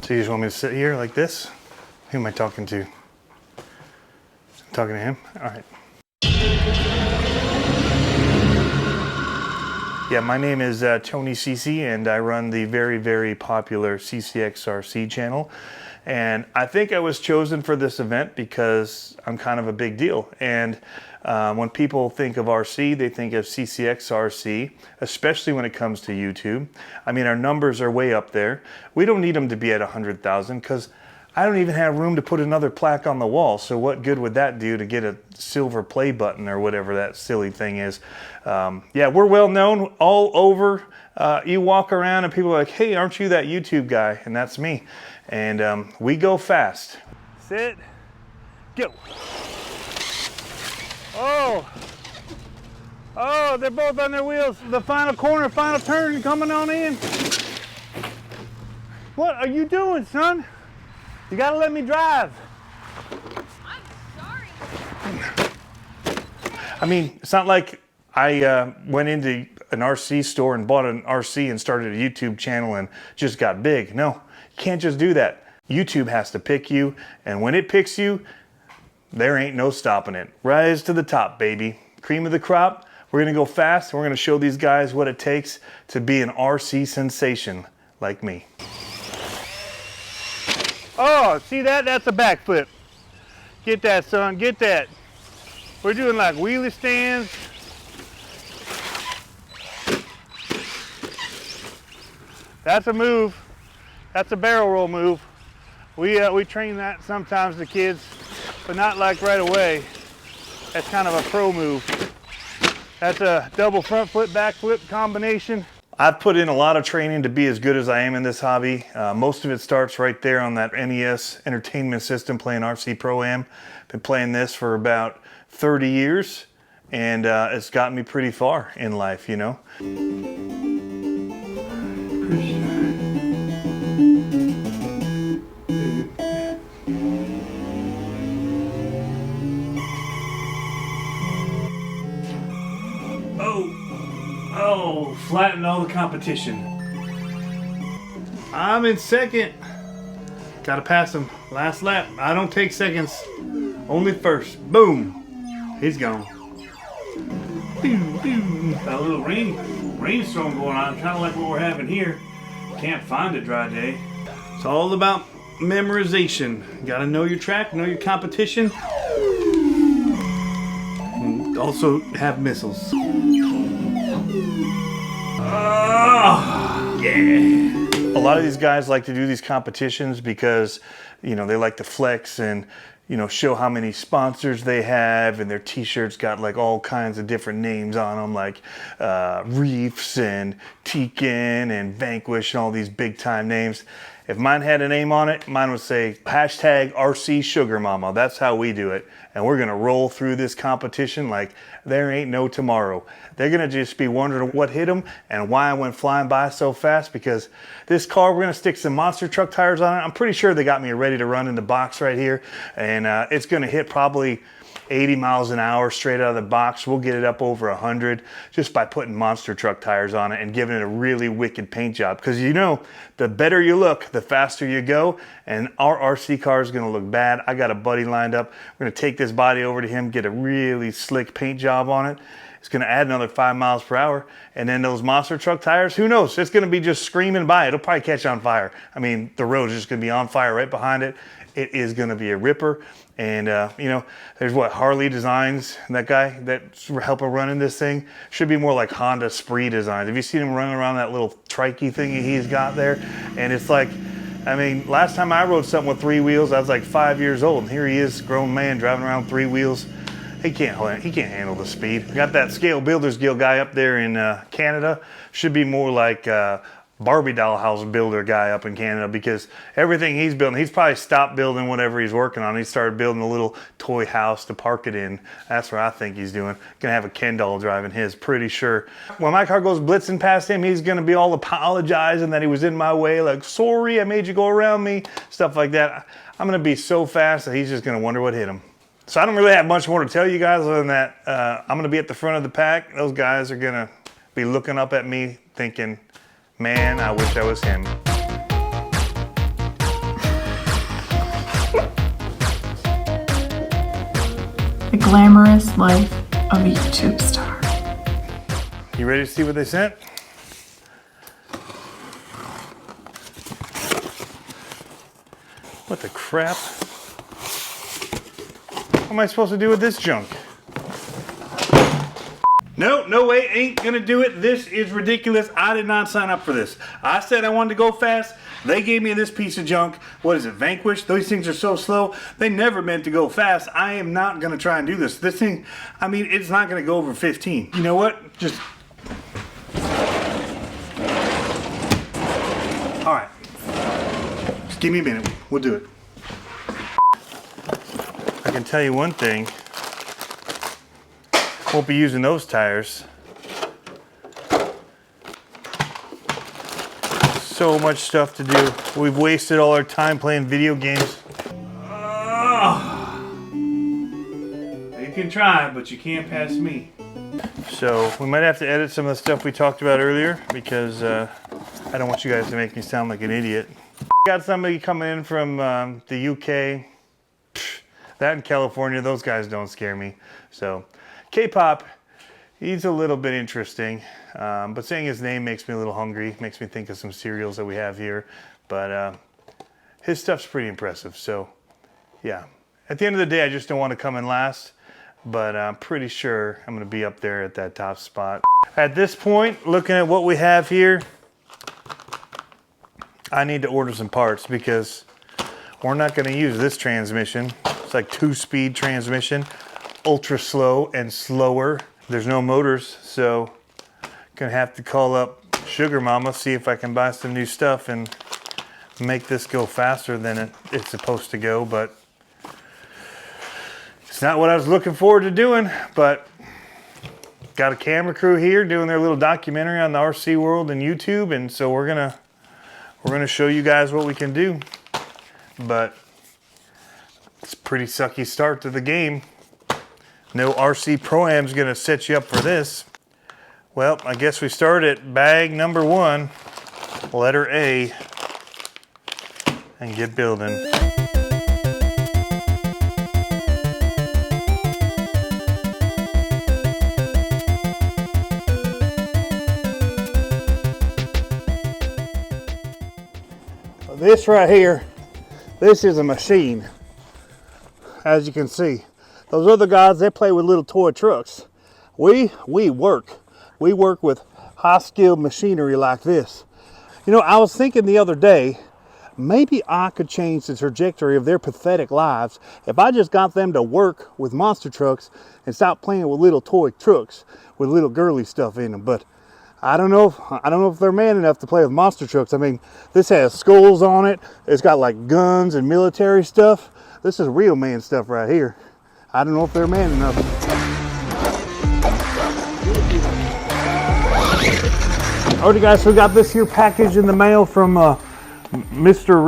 So you just want me to sit here like this? Who am I talking to? I'm talking to him? All right. Yeah, my name is Tony CC, and I run the very, very popular CCxRC channel. And I think I was chosen for this event because I'm kind of a big deal. And when people think of RC, they think of CCxRC, especially when it comes to YouTube. I mean, our numbers are way up there. We don't need them to be at 100,000 because I don't even have room to put another plaque on the wall. So what good would that do to get a silver play button or whatever that silly thing is? Yeah, we're well known all over. You walk around and people are like, hey, aren't you that YouTube guy? And that's me. And we go fast. Sit, go. Oh, they're both on their wheels. The final corner, final turn coming on in. What are you doing, son? You gotta let me drive. I'm sorry. I mean, it's not like I went into an RC store and bought an RC and started a YouTube channel and just got big. No, you can't just do that. YouTube has to pick you, and when it picks you, there ain't no stopping it. Rise to the top, baby. Cream of the crop. We're gonna go fast, and we're gonna show these guys what it takes to be an RC sensation like me. Oh, see that? That's a backflip. Get that, son, get that. We're doing like wheelie stands. That's a move. That's a barrel roll move. We train that sometimes the kids, but not like right away. That's kind of a pro move. That's a double front flip, back flip combination. I've put in a lot of training to be as good as I am in this hobby. Most of it starts right there on that NES entertainment system playing RC Pro-Am. Been playing this for about 30 years, and it's gotten me pretty far in life, you know. Oh, flattened all the competition. I'm in second. Gotta pass him. Last lap. I don't take seconds. Only first. Boom. He's gone. Got a little rainstorm going on, kind of like what we're having here. Can't find a dry day. It's all about memorization. Gotta know your track, know your competition. And also have missiles. Oh, yeah. A lot of these guys like to do these competitions because, you know, they like to flex and, you know, show how many sponsors they have, and their t-shirts got like all kinds of different names on them, like Reefs and Tekin and Vanquish and all these big time names. If mine had a name on it, mine would say hashtag RC Sugar Mama. That's how we do it. And we're gonna roll through this competition like there ain't no tomorrow. They're gonna just be wondering what hit them and why I went flying by so fast, because this car, we're gonna stick some monster truck tires on it. I'm pretty sure they got me ready to run in the box right here. And it's gonna hit probably 80 miles an hour straight out of the box. We'll get it up over 100 just by putting monster truck tires on it and giving it a really wicked paint job. Because you know, the better you look, the faster you go, and our RC car is gonna look bad. I got a buddy lined up. We're gonna take this body over to him, get a really slick paint job on it. It's gonna add another 5 miles per hour. And then those monster truck tires, who knows? It's gonna be just screaming by. It'll probably catch on fire. I mean, the road's just gonna be on fire right behind it. It is gonna be a ripper. And you know, there's what, Harley Designs, that guy that's helping running this thing, should be more like Honda Spree Designs. Have you seen him running around that little trikey thingy he's got there? And it's like, I mean, last time I rode something with 3 wheels, I was like 5 years old, and here he is, grown man, driving around 3 wheels. He can't handle the speed. Got that Scale Builders Guild guy up there in Canada. Should be more like Barbie doll house builder guy up in Canada, because everything he's building, he's probably stopped building whatever he's working on. He started building a little toy house to park it in. That's what I think he's doing. Gonna have a Ken doll driving his, pretty sure. When my car goes blitzing past him, he's gonna be all apologizing that he was in my way, like, sorry, I made you go around me, stuff like that. I'm gonna be so fast that he's just gonna wonder what hit him. So I don't really have much more to tell you guys other than that I'm gonna be at the front of the pack. Those guys are gonna be looking up at me thinking, man, I wish I was him. The glamorous life of a YouTube star. You ready to see what they sent? What the crap? What am I supposed to do with this junk? No way, ain't gonna do it. This is ridiculous. I did not sign up for this. I said I wanted to go fast. They gave me this piece of junk. What is it, Vanquish? Those things are so slow. They never meant to go fast. I am not gonna try and do this. This thing, I mean, it's not gonna go over 15. You know what? Just... All right. Just give me a minute. We'll do it. I can tell you one thing. Won't be using those tires. So much stuff to do. We've wasted all our time playing video games. You can try, but you can't pass me. So we might have to edit some of the stuff we talked about earlier because I don't want you guys to make me sound like an idiot. Got somebody coming in from the UK. That in California, those guys don't scare me. So K-pop, he's a little bit interesting, but saying his name makes me a little hungry, makes me think of some cereals that we have here, but his stuff's pretty impressive, so yeah. At the end of the day, I just don't want to come in last, but I'm pretty sure I'm going to be up there at that top spot. At this point, looking at what we have here, I need to order some parts because we're not going to use this transmission. It's like 2-speed transmission. Ultra slow and slower. There's no motors, so gonna have to call up Sugar Mama, see if I can buy some new stuff and make this go faster than it's supposed to go, but it's not what I was looking forward to doing. But got a camera crew here doing their little documentary on the RC world and YouTube, and so we're gonna show you guys what we can do. But it's a pretty sucky start to the game. No RC Pro-Am's gonna set you up for this. Well, I guess we start at bag number 1, letter A, and get building. This right here, this is a machine, as you can see. Those other guys, they play with little toy trucks. We work with high-skilled machinery like this. You know, I was thinking the other day, maybe I could change the trajectory of their pathetic lives if I just got them to work with monster trucks and stop playing with little toy trucks with little girly stuff in them. But I don't know if they're man enough to play with monster trucks. I mean, this has skulls on it. It's got like guns and military stuff. This is real man stuff right here. I don't know if they're man enough. Alrighty guys, so we got this here package in the mail from Mr.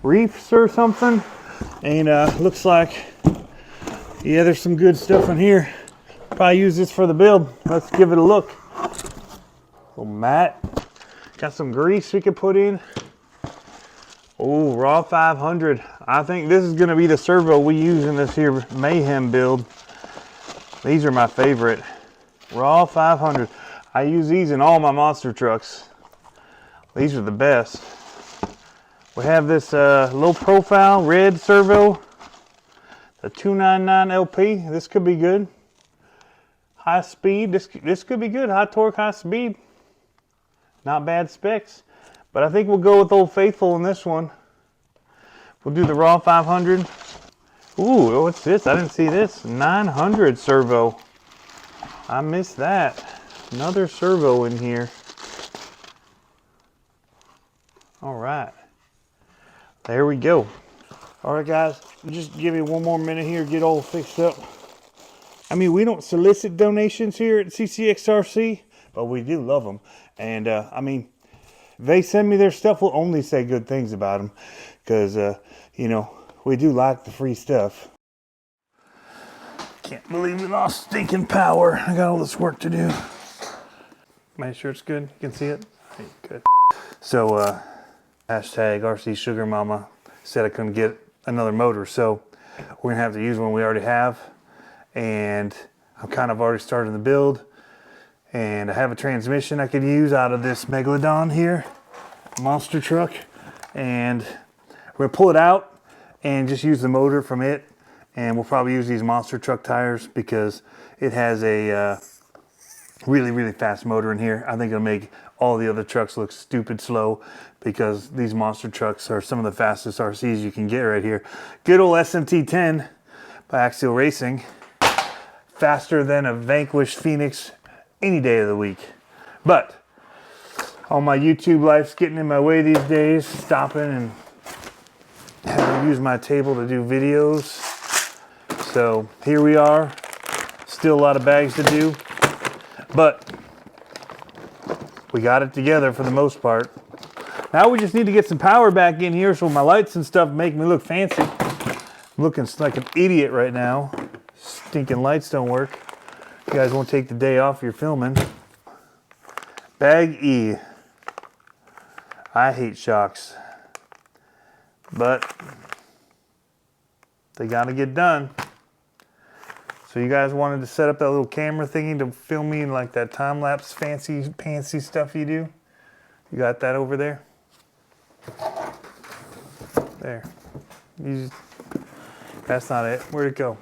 Reefs or something. And looks like, yeah, there's some good stuff in here. Probably use this for the build. Let's give it a look. Little mat. Got some grease we could put in. Oh, raw 500. I think this is going to be the servo we use in this here Mayhem build. These are my favorite. Raw 500. I use these in all my monster trucks. These are the best. We have this low profile red servo. The 299 LP. This could be good. High speed. This could be good. High torque, high speed. Not bad specs. But I think we'll go with Old Faithful in this one. We'll do the raw 500. Ooh, what's this? I didn't see this. 900 servo. I missed that. Another servo in here. All right. There we go. All right, guys. Just give me one more minute here, get all fixed up. I mean, we don't solicit donations here at CCxRC, but we do love them. And, I mean, they send me their stuff, we'll only say good things about them because, you know, we do like the free stuff. Can't believe we lost stinking power. I got all this work to do. Make sure it's good. You can see it? Hey, good. So, hashtag RC Sugar Mama said I couldn't get another motor, so we're gonna have to use one we already have. and I'm kind of already starting the build. And I have a transmission I could use out of this Megalodon here, monster truck. And we're gonna pull it out and just use the motor from it. And we'll probably use these monster truck tires because it has a really, really fast motor in here. I think it'll make all the other trucks look stupid slow because these monster trucks are some of the fastest RCs you can get right here. Good old SMT-10 by Axial Racing. Faster than a Vanquish Phoenix any day of the week. But all my YouTube life's getting in my way these days, stopping and having to use my table to do videos. So here we are, still a lot of bags to do, but we got it together for the most part. Now we just need to get some power back in here so my lights and stuff make me look fancy. I'm looking like an idiot right now. Stinking lights don't work. You guys won't take the day off you're filming. Bag E. I hate shocks, but they gotta get done. So you guys wanted to set up that little camera thingy to film me in like that time-lapse fancy stuff you do? You got that over there? There. That's not it. Where'd it go?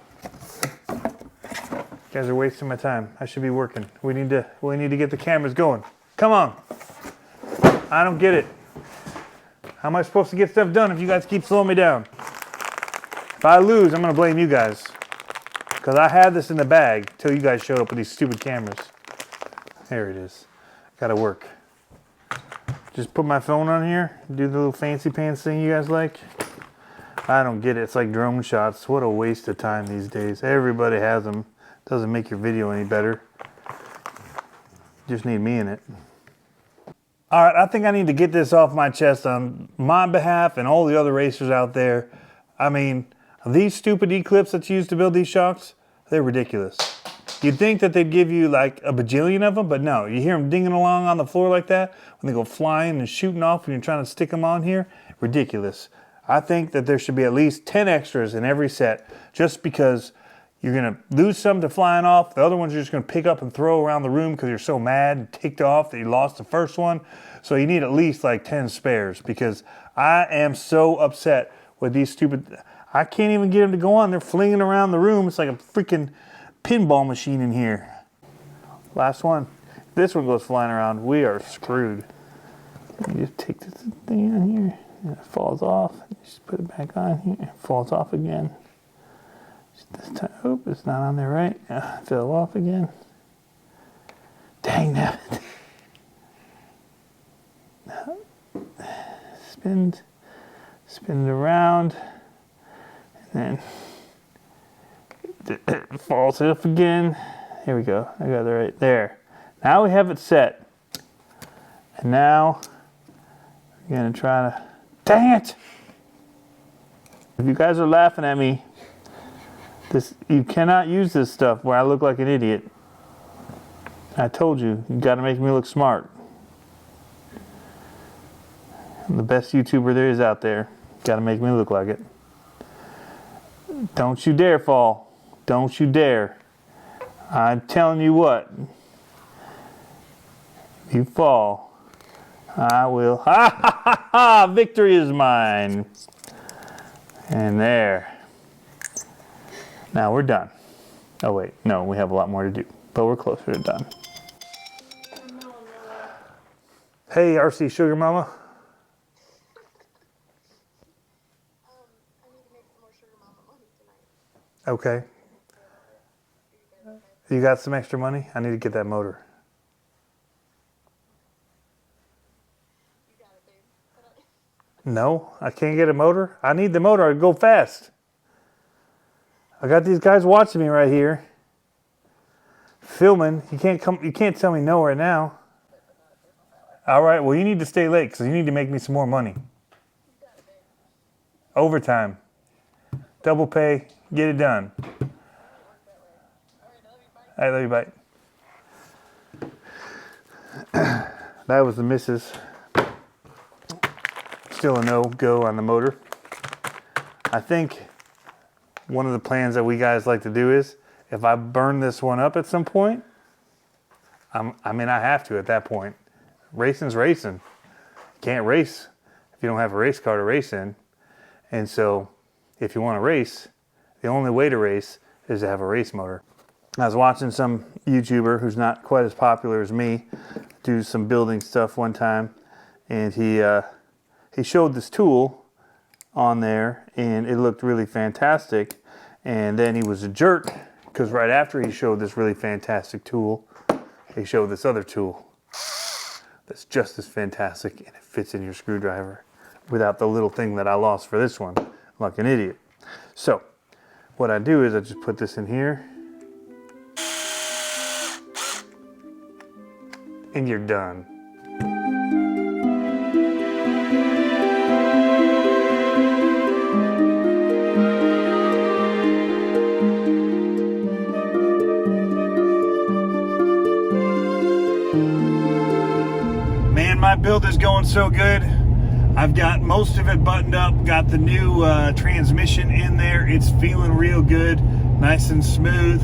You guys are wasting my time. I should be working. We need to get the cameras going. Come on. I don't get it. How am I supposed to get stuff done if you guys keep slowing me down? If I lose, I'm gonna blame you guys. Because I had this in the bag till you guys showed up with these stupid cameras. There it is. Gotta work. Just put my phone on here, do the little fancy pants thing you guys like. I don't get it. It's like drone shots. What a waste of time these days. Everybody has them. Doesn't make your video any better. Just need me in it. All right, I think I need to get this off my chest on my behalf and all the other racers out there. I mean, these stupid E-clips that you use to build these shocks, they're ridiculous. You'd think that they'd give you like a bajillion of them, but no. You hear them dinging along on the floor like that when they go flying and shooting off when you're trying to stick them on here. Ridiculous. I think that there should be at least 10 extras in every set just because you're going to lose some to flying off. The other ones you're just going to pick up and throw around the room because you're so mad and ticked off that you lost the first one. So you need at least like 10 spares because I am so upset with these stupid... I can't even get them to go on. They're flinging around the room. It's like a freaking pinball machine in here. Last one. If this one goes flying around, we are screwed. You just take this thing on here and it falls off. You just put it back on here. It falls off again. This time, oh, it's not on there right. It fell off again. Dang that. Spin it around. And then it falls off again. Here we go. I got it right there. Now we have it set. And now we're gonna try to, dang it! If you guys are laughing at me, you cannot use this stuff where I look like an idiot. I told you, you gotta make me look smart. I'm the best YouTuber there is out there. Gotta make me look like it. Don't you dare fall. Don't you dare. I'm telling you what. If you fall, I will. Ha ha ha ha! Victory is mine. And there. Now we're done. Oh wait, no, we have a lot more to do, but we're closer to done. Hey, RC Sugar Mama. Okay. You got some extra money? I need to get that motor. No, I can't get a motor. I need the motor to go fast. I got these guys watching me right here. Filming. You can't tell me no right now. All right, well you need to stay late because you need to make me some more money. Overtime. Double pay. Get it done. I love you, bye. That was the missus. Still a no-go on the motor. I think one of the plans that we guys like to do is if I burn this one up at some point, I mean, I have to at that point. Racing's racing. You can't race if you don't have a race car to race in. And so if you want to race, the only way to race is to have a race motor. I was watching some YouTuber who's not quite as popular as me do some building stuff one time, and he showed this tool on there, and it looked really fantastic. And then he was a jerk, because right after he showed this really fantastic tool, he showed this other tool that's just as fantastic, and it fits in your screwdriver without the little thing that I lost for this one, like an idiot. So what I do is I just put this in here, and you're done. Man, my build is going so good. I've got most of it buttoned up, got the new transmission in there. It's feeling real good, nice and smooth.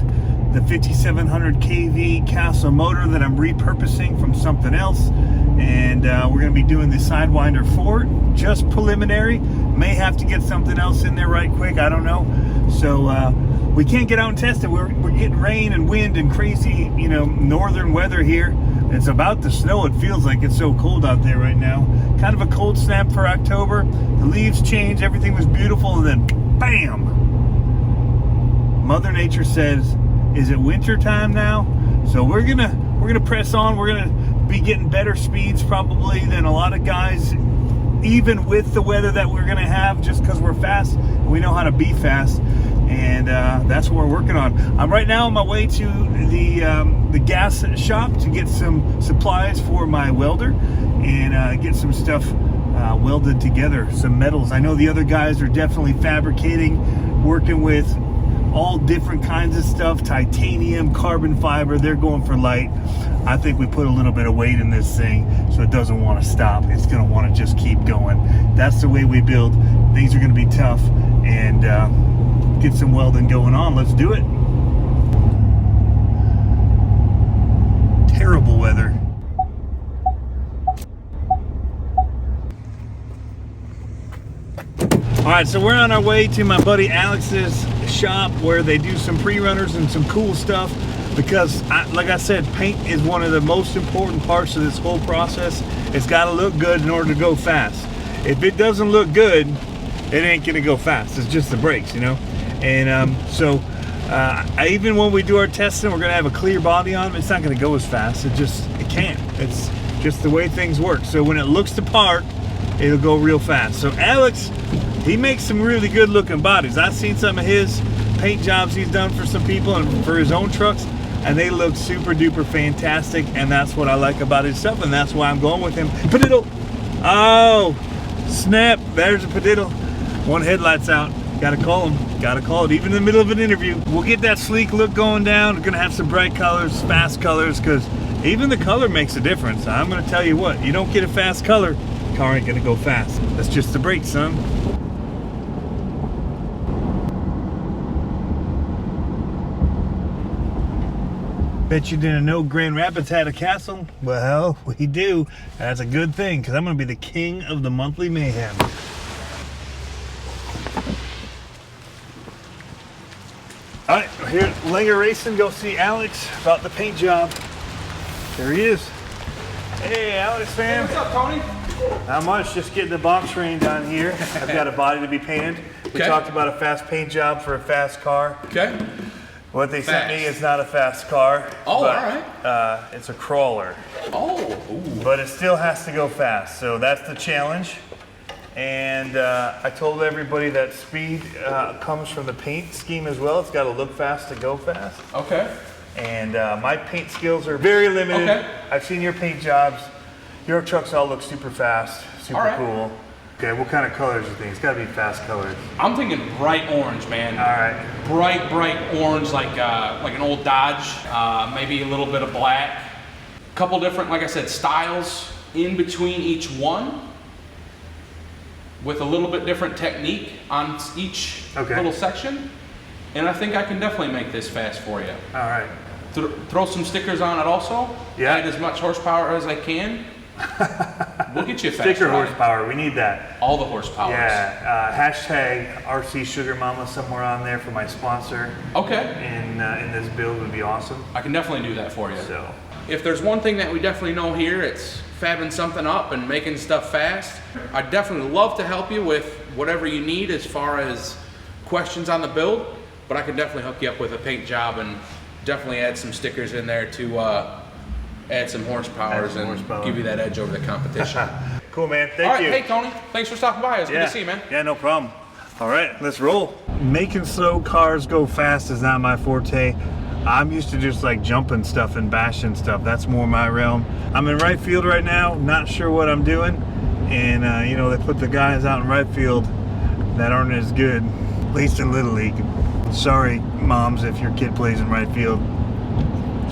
The 5700 kV Castle motor that I'm repurposing from something else. And we're gonna be doing the Sidewinder for it, just preliminary. May have to get something else in there right quick, I don't know. So we can't get out and test it. We're getting rain and wind and crazy, you know, northern weather here. It's about to snow. It feels like it's so cold out there right now. Kind of a cold snap for October. The leaves changed, everything was beautiful, and then bam! Mother Nature says, is it winter time now? So we're gonna press on. We're gonna be getting better speeds probably than a lot of guys, even with the weather that we're gonna have, just because we're fast. We know how to be fast, and that's what we're working on. I'm right now on my way to the gas shop to get some supplies for my welder and get some stuff welded together, some metals. I know the other guys are definitely fabricating, working with all different kinds of stuff, titanium, carbon fiber. They're going for light. I think we put a little bit of weight in this thing so it doesn't want to stop. It's going to want to just keep going. That's the way we build. Things are going to be tough, and get some welding going on. Let's do it. Terrible weather. All right, so we're on our way to my buddy Alex's shop where they do some pre-runners and some cool stuff, because like I said, paint is one of the most important parts of this whole process. It's got to look good in order to go fast. If it doesn't look good, it ain't gonna go fast. It's just the brakes, you know. And even when we do our testing, we're gonna have a clear body on them. It's not gonna go as fast. It can't. It's just the way things work. So when it looks the part, it'll go real fast. So Alex, he makes some really good looking bodies. I've seen some of his paint jobs he's done for some people and for his own trucks, and they look super duper fantastic, and that's what I like about his stuff, and that's why I'm going with him. Padiddle! Oh, snap, there's a padiddle. One headlight's out. Gotta call him. Gotta call it, even in the middle of an interview. We'll get that sleek look going down. We're gonna have some bright colors, fast colors, because even the color makes a difference. I'm gonna tell you what, you don't get a fast color, the car ain't gonna go fast. That's just the brakes, son. Bet you didn't know Grand Rapids had a castle? Well, we do. That's a good thing, because I'm going to be the king of the monthly mayhem. All right, here at Langer Racing, go see Alex about the paint job. There he is. Hey, Alex, fam. Hey, what's up, Tony? Not much, just getting the box range on here. I've got a body to be painted. We talked about a fast paint job for a fast car. Okay. What they sent me is not a fast car. Oh, but, all right. It's a crawler. Oh. Ooh. But it still has to go fast. So that's the challenge. And I told everybody that speed comes from the paint scheme as well. It's got to look fast to go fast. Okay. And my paint skills are very limited. Okay. I've seen your paint jobs. Your trucks all look super fast, super cool. Okay, what kind of colors do you think? It's got to be fast colors. I'm thinking bright orange, man. All right. Bright orange, like an old Dodge. Maybe a little bit of black. A couple different, like I said, styles in between each one, with a little bit different technique on each little section. and I think I can definitely make this fast for you. All right. Throw some stickers on it also. Yeah. Add as much horsepower as I can. We'll get you a fast Sticker ride. horsepower, we need that. All the horsepower. Yeah, hashtag RC Sugar Mama somewhere on there for my sponsor. Okay. In this build would be awesome. I can definitely do that for you. So, if there's one thing that we definitely know here, it's fabbing something up and making stuff fast. I'd definitely love to help you with whatever you need as far as questions on the build, but I can definitely hook you up with a paint job and definitely add some stickers in there to add some horsepower and give you that edge over the competition. cool, man. Thank All right, you. hey Tony, thanks for stopping by. It's good to see you, man. Yeah, no problem. All right, let's roll. Making slow cars go fast is not my forte. I'm used to just like jumping stuff and bashing stuff. That's more my realm. I'm in right field right now, not sure what I'm doing. And you know, they put the guys out in right field that aren't as good, at least in Little League. Sorry, moms, if your kid plays in right field.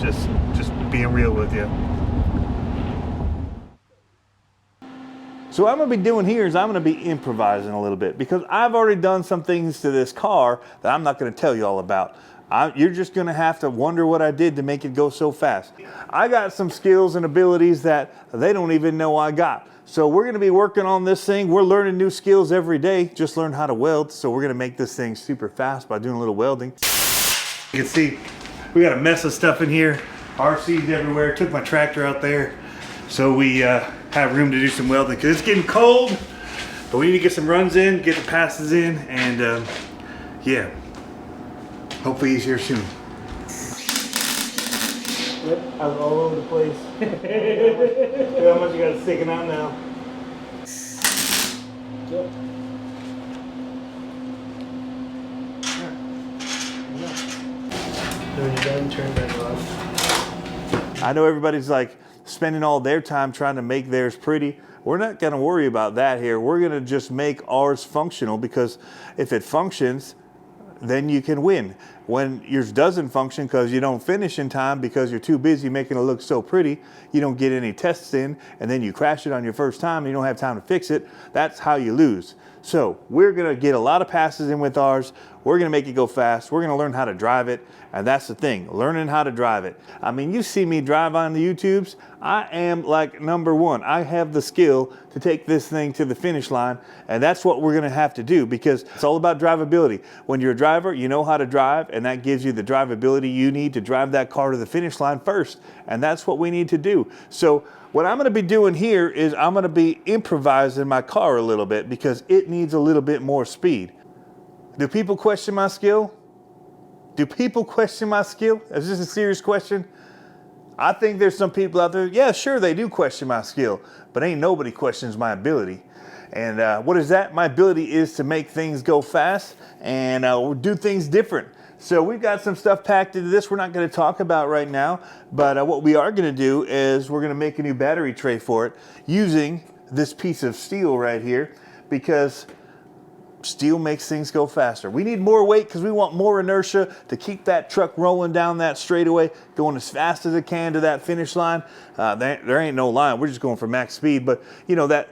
Just being real with you. So what I'm gonna be doing here is I'm gonna be improvising a little bit because I've already done some things to this car that I'm not gonna tell you all about. You're just gonna have to wonder what I did to make it go so fast. I got some skills and abilities that they don't even know I got. So we're gonna be working on this thing. We're learning new skills every day. Just learned how to weld. So we're gonna make this thing super fast by doing a little welding. You can see we got a mess of stuff in here. RC's everywhere. Took my tractor out there. So we have room to do some welding because it's getting cold. But we need to get some runs in, get the passes in, and yeah. Hopefully he's here soon. Yep, I was all over the place. Look how much you got sticking out now. Yep. When you're done, turn back off. I know everybody's like spending all their time trying to make theirs pretty. We're not gonna worry about that here. We're gonna just make ours functional because if it functions, then you can win. When yours doesn't function because you don't finish in time because you're too busy making it look so pretty, you don't get any tests in, and then you crash it on your first time and you don't have time to fix it, that's how you lose. So we're gonna get a lot of passes in with ours. We're gonna make it go fast. We're gonna learn how to drive it, and that's the thing, learning how to drive it. I mean, you see me drive on the YouTubes, I am like #1. I have the skill to take this thing to the finish line, and that's what we're gonna have to do because it's all about drivability. When you're a driver, you know how to drive, and that gives you the drivability you need to drive that car to the finish line first, and that's what we need to do. So what I'm gonna be doing here is I'm gonna be improvising my car a little bit because it needs a little bit more speed. Do people question my skill? Do people question my skill? Is this a serious question? I think there's some people out there, yeah, sure, they do question my skill, but ain't nobody questions my ability. And what is that? My ability is to make things go fast and do things different. So we've got some stuff packed into this we're not going to talk about right now, but what we are going to do is we're going to make a new battery tray for it using this piece of steel right here because steel makes things go faster. We need more weight because we want more inertia to keep that truck rolling down that straightaway, going as fast as it can to that finish line. There ain't no line. We're just going for max speed, but you know, that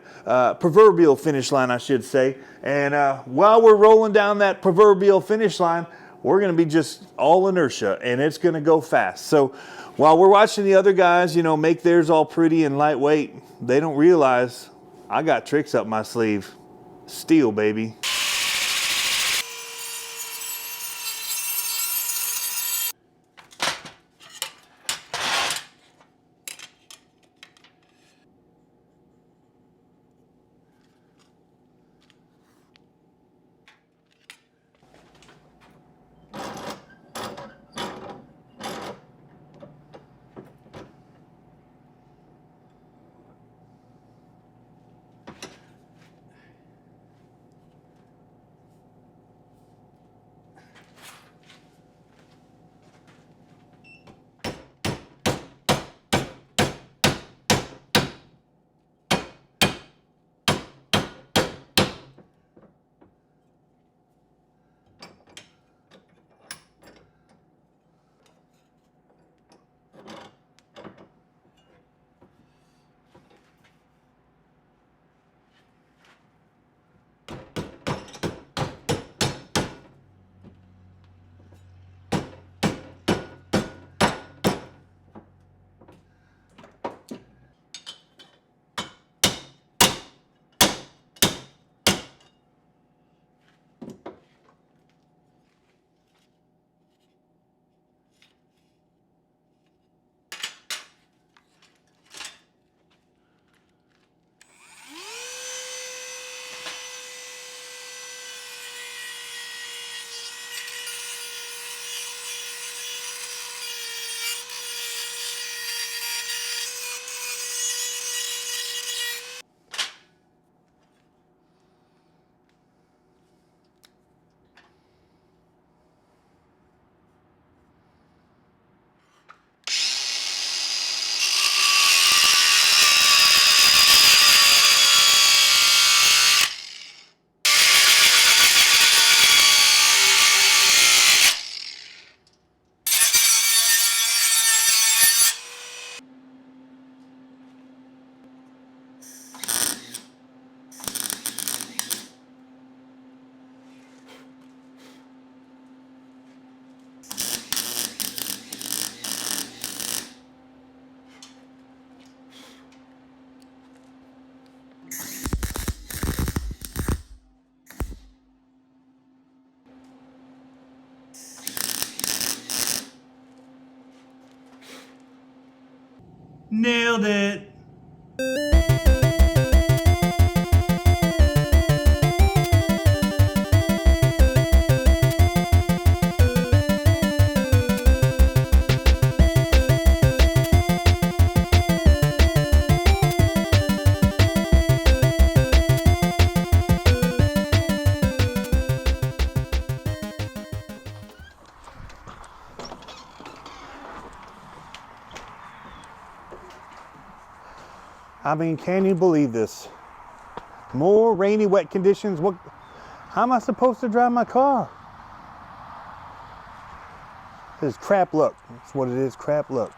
proverbial finish line, I should say. And while we're rolling down that proverbial finish line, we're going to be just all inertia and it's going to go fast. So while we're watching the other guys, you know, make theirs all pretty and lightweight, they don't realize I got tricks up my sleeve. Steel, baby. Nailed it. I mean, can you believe this? More rainy, wet conditions. How am I supposed to drive my car? This is crap luck. That's what it is, crap luck.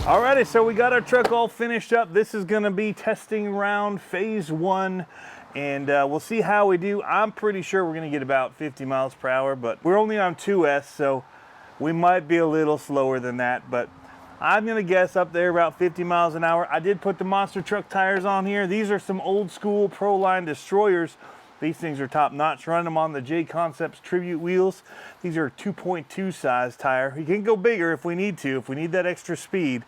Alrighty, so we got our truck all finished up. This is gonna be testing round phase 1, and we'll see how we do. I'm pretty sure we're gonna get about 50 miles per hour, but we're only on 2S, so we might be a little slower than that, but I'm gonna guess up there about 50 miles an hour. I did put the monster truck tires on here. These are some old school Pro Line Destroyers. These things are top notch. Run them on the J Concepts Tribute wheels. These are 2.2 size tire. You can go bigger if we need to, if we need that extra speed.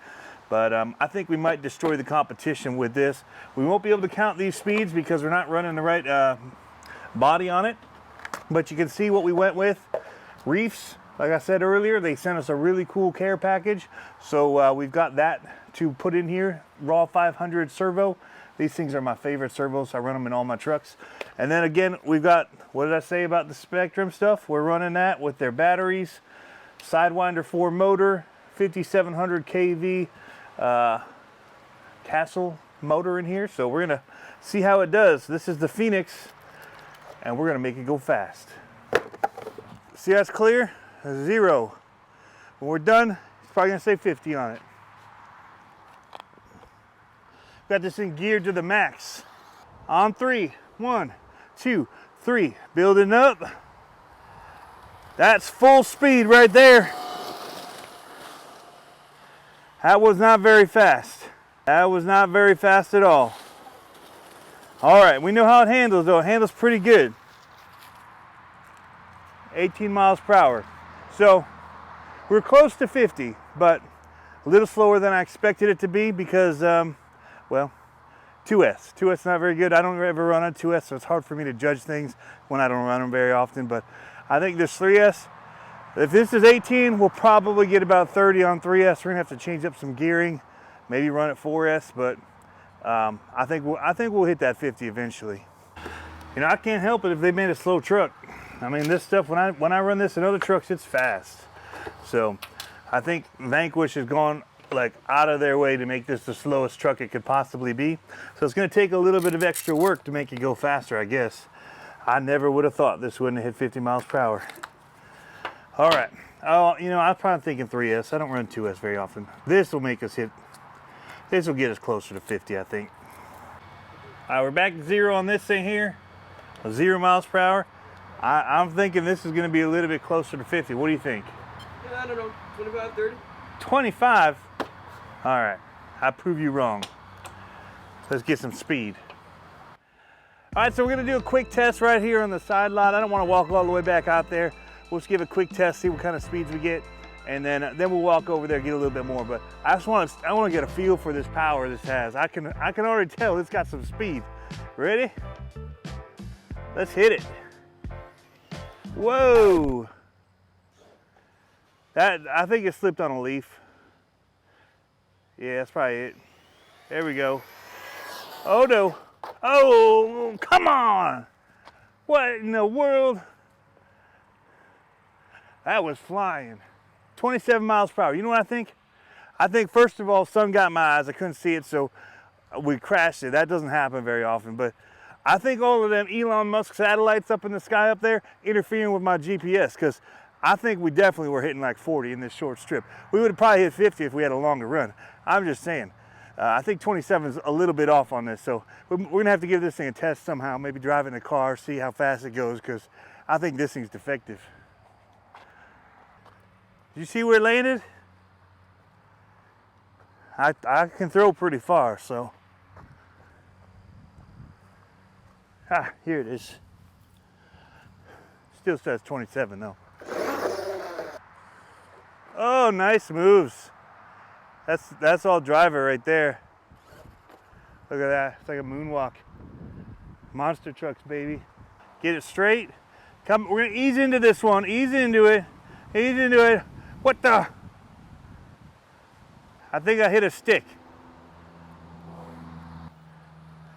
But I think we might destroy the competition with this. We won't be able to count these speeds because we're not running the right body on it. But you can see what we went with. Reefs, like I said earlier, they sent us a really cool care package. So we've got that to put in here. Raw 500 servo. These things are my favorite servos. I run them in all my trucks. And then again, we've got, what did I say about the Spectrum stuff? We're running that with their batteries, Sidewinder 4 motor, 5700 kV Castle motor in here. So we're gonna see how it does. This is the Phoenix, and we're gonna make it go fast. See how it's clear? 0. When we're done, it's probably gonna say 50 on it. Got this thing geared to the max. On 3, 1, 2, 3. Building up. That's full speed right there. That was not very fast. That was not very fast at all. All right, we know how it handles though. It handles pretty good. 18 miles per hour. So we're close to 50, but a little slower than I expected it to be because, well, 2S. 2S not very good. I don't ever run on 2S, so it's hard for me to judge things when I don't run them very often, but I think this 3S, if this is 18, we'll probably get about 30 on 3S. We're gonna have to change up some gearing, maybe run at 4S, but I think we'll hit that 50 eventually. You know, I can't help it if they made a slow truck. I mean, this stuff, when I run this in other trucks, it's fast. So I think Vanquish has gone like out of their way to make this the slowest truck it could possibly be. So it's gonna take a little bit of extra work to make it go faster, I guess. I never would have thought this wouldn't have hit 50 miles per hour. All right, oh, you know, I'm probably thinking 3S. I don't run 2S very often. This will make us hit, this will get us closer to 50, I think. All right, we're back to 0 on this thing here. 0 miles per hour. I'm thinking this is gonna be a little bit closer to 50. What do you think? Yeah, I don't know, 25, 30. 25? All right, I prove you wrong. Let's get some speed. All right, so we're gonna do a quick test right here on the side lot. I don't wanna walk all the way back out there. We'll just give a quick test, see what kind of speeds we get, and then we'll walk over there, get a little bit more. But I want to get a feel for this power this has. I can already tell it's got some speed. Ready? Let's hit it. Whoa! I think it slipped on a leaf. Yeah, that's probably it. There we go. Oh no! Oh, come on! What in the world? That was flying. 27 miles per hour. You know what I think? I think first of all, sun got my eyes. I couldn't see it, so we crashed it. That doesn't happen very often, but I think all of them Elon Musk satellites up in the sky up there interfering with my GPS, because I think we definitely were hitting like 40 in this short strip. We would have probably hit 50 if we had a longer run. I'm just saying. I think 27 is a little bit off on this, so we're gonna have to give this thing a test somehow. Maybe drive in a car, see how fast it goes, because I think this thing's defective. Did you see where it landed? I can throw pretty far, so. Here it is. Still says 27 though. Oh, nice moves. That's all driver right there. Look at that, it's like a moonwalk. Monster trucks, baby. Get it straight. Come, we're gonna ease into this one. Ease into it. Ease into it. What the? I think I hit a stick.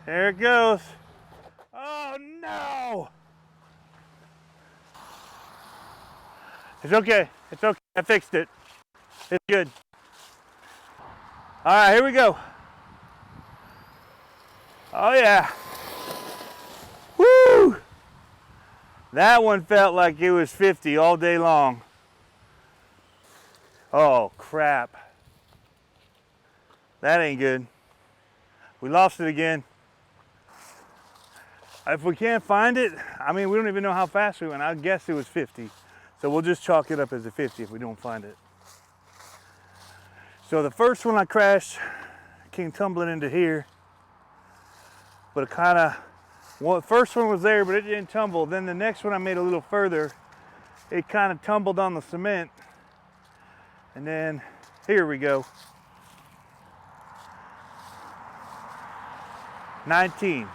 There it goes. Oh no! It's okay. It's okay. I fixed it. It's good. All right, here we go. Oh yeah. Woo! That one felt like it was 50 all day long. Oh crap. That ain't good. We lost it again. If we can't find it, I mean, we don't even know how fast we went. I guess it was 50. So we'll just chalk it up as a 50 if we don't find it. So the first one I crashed came tumbling into here. But it kind of, well, the first one was there, but it didn't tumble. Then the next one I made a little further. It kind of tumbled on the cement. And then here we go. 19.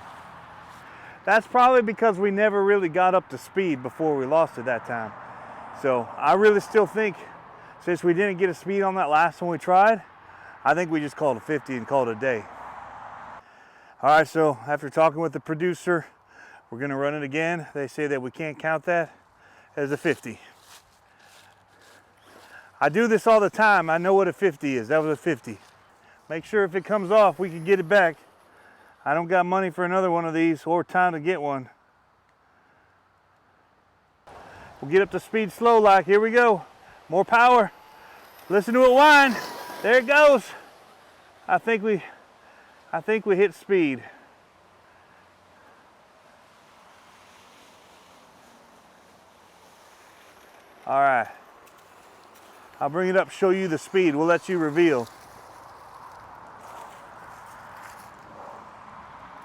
That's probably because we never really got up to speed before we lost it that time. So I really still think, since we didn't get a speed on that last one we tried, I think we just called it 50 and called it a day. All right, so after talking with the producer, we're gonna run it again. They say that we can't count that as a 50. I do this all the time. I know what a 50 is. That was a 50. Make sure if it comes off, we can get it back. I don't got money for another one of these or time to get one. We'll get up to speed slow like. Here we go. More power. Listen to it whine. There it goes. I think we hit speed. All right. I'll bring it up, show you the speed. We'll let you reveal.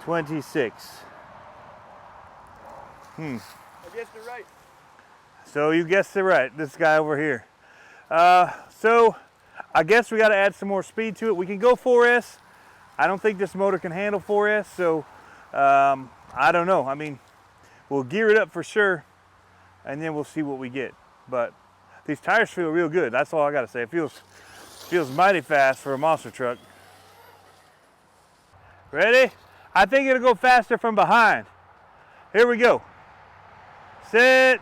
26. I guessed it right. So you guessed it right, this guy over here. So I guess we got to add some more speed to it. We can go 4S. I don't think this motor can handle 4S, so I don't know. I mean, we'll gear it up for sure, and then we'll see what we get. But these tires feel real good. That's all I got to say. It feels mighty fast for a monster truck. Ready? I think it'll go faster from behind. Here we go. Set,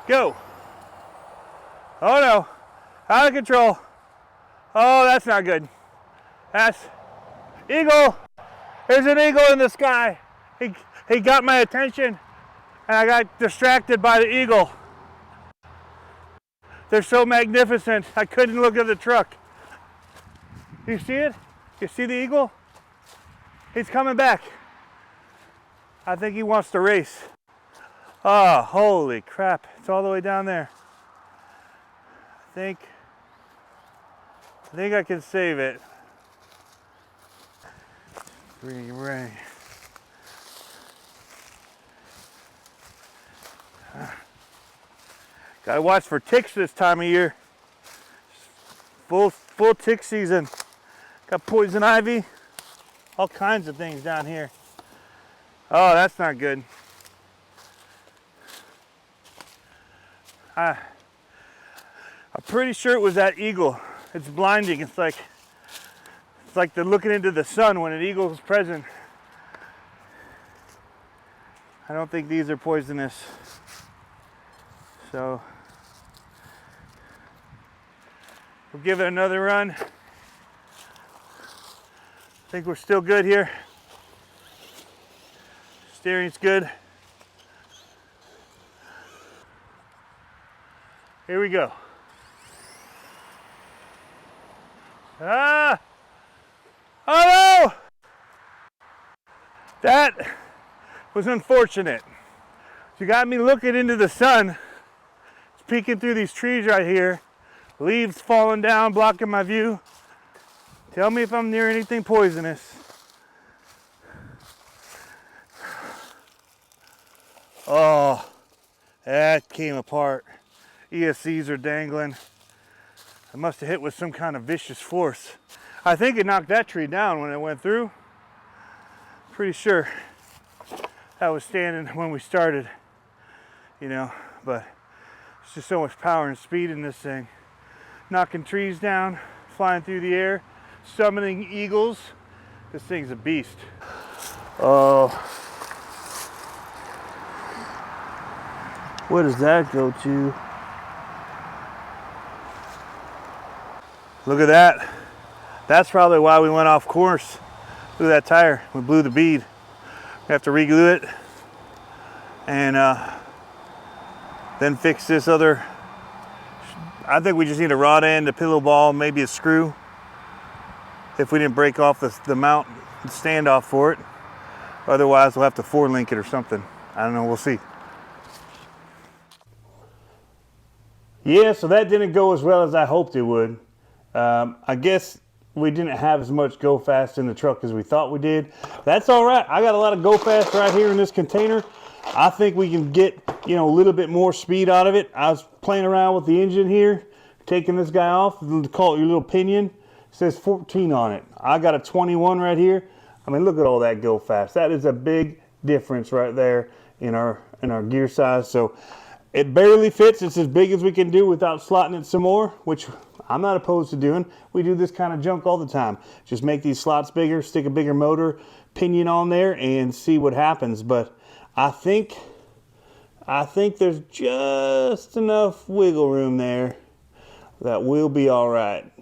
go. Oh no, out of control. Oh, that's not good. That's eagle. There's an eagle in the sky. He got my attention and I got distracted by the eagle. They're so magnificent, I couldn't look at the truck. You see it? You see the eagle? He's coming back. I think he wants to race. Oh, holy crap. It's all the way down there. I think I can save it. Right. Gotta watch for ticks this time of year. Full tick season. Got poison ivy. All kinds of things down here. Oh, that's not good. I'm pretty sure it was that eagle. It's blinding. It's like they're looking into the sun when an eagle is present. I don't think these are poisonous. So we'll give it another run. I think we're still good here. Steering's good. Here we go. That was unfortunate. You got me looking into the sun. It's peeking through these trees right here. Leaves falling down, blocking my view. Tell me if I'm near anything poisonous. Oh, that came apart. ESCs are dangling. I must have hit with some kind of vicious force. I think it knocked that tree down when it went through. Pretty sure I was standing when we started, you know, but it's just so much power and speed in this thing. Knocking trees down, flying through the air, summoning eagles. This thing's a beast. Oh. Where does that go to? Look at that. That's probably why we went off course. Look at that tire. We blew the bead. We have to reglue it and then fix this other. I think we just need a rod end, a pillow ball, maybe a screw. If we didn't break off the mount and standoff for it. Otherwise, we'll have to 4-link it or something. I don't know. We'll see. Yeah, so that didn't go as well as I hoped it would. I guess we didn't have as much go fast in the truck as we thought we did. That's all right. I got a lot of go fast right here in this container. I think we can get, you know, a little bit more speed out of it. I was playing around with the engine here, taking this guy off. Call it your little pinion. It says 14 on it. I got a 21 right here. I mean, look at all that go fast. That is a big difference right there in our gear size. So it barely fits. It's as big as we can do without slotting it some more, which I'm not opposed to doing. We do this kind of junk all the time. Just make these slots bigger, stick a bigger motor pinion on there, and see what happens. But I think there's just enough wiggle room there that we'll be all right.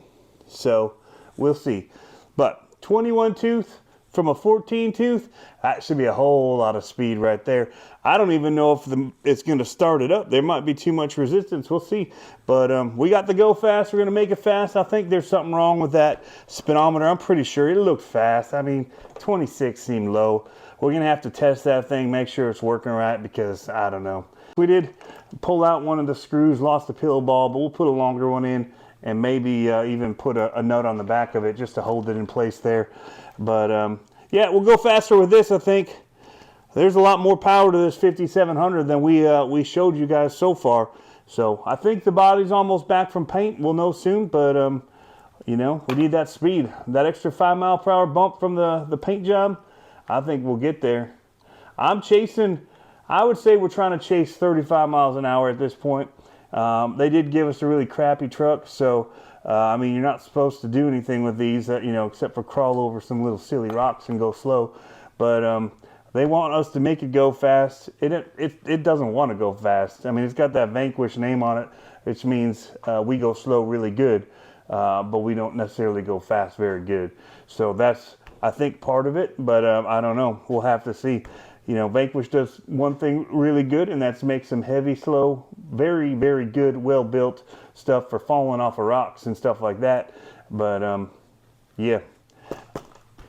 So we'll see. But 21 tooth from a 14 tooth, that should be a whole lot of speed right there. I don't even know if it's going to start it up. There might be too much resistance. We'll see. But we got the go fast. We're going to make it fast. I think there's something wrong with that speedometer. I'm pretty sure it looked fast. I mean, 26 seemed low. We're going to have to test that thing, make sure it's working right, because I don't know. We did pull out one of the screws, lost the pillow ball, but we'll put a longer one in and maybe even put a nut on the back of it just to hold it in place there. But yeah, we'll go faster with this, I think. There's a lot more power to this 5700 than we showed you guys so far. So I think the body's almost back from paint. We'll know soon, but you know, we need that speed. That extra 5 mile/hour bump from the paint job, I think we'll get there. I'm chasing, I would say we're trying to chase 35 miles an hour at this point. They did give us a really crappy truck, so I mean, you're not supposed to do anything with these, you know, except for crawl over some little silly rocks and go slow. But they want us to make it go fast. It doesn't want to go fast. I mean, it's got that Vanquish name on it, which means we go slow really good, but we don't necessarily go fast very good. So that's, I think, part of it, but I don't know. We'll have to see. You know, Vanquish does one thing really good, and that's make some heavy, slow, very, very good, well-built stuff for falling off of rocks and stuff like that. But yeah,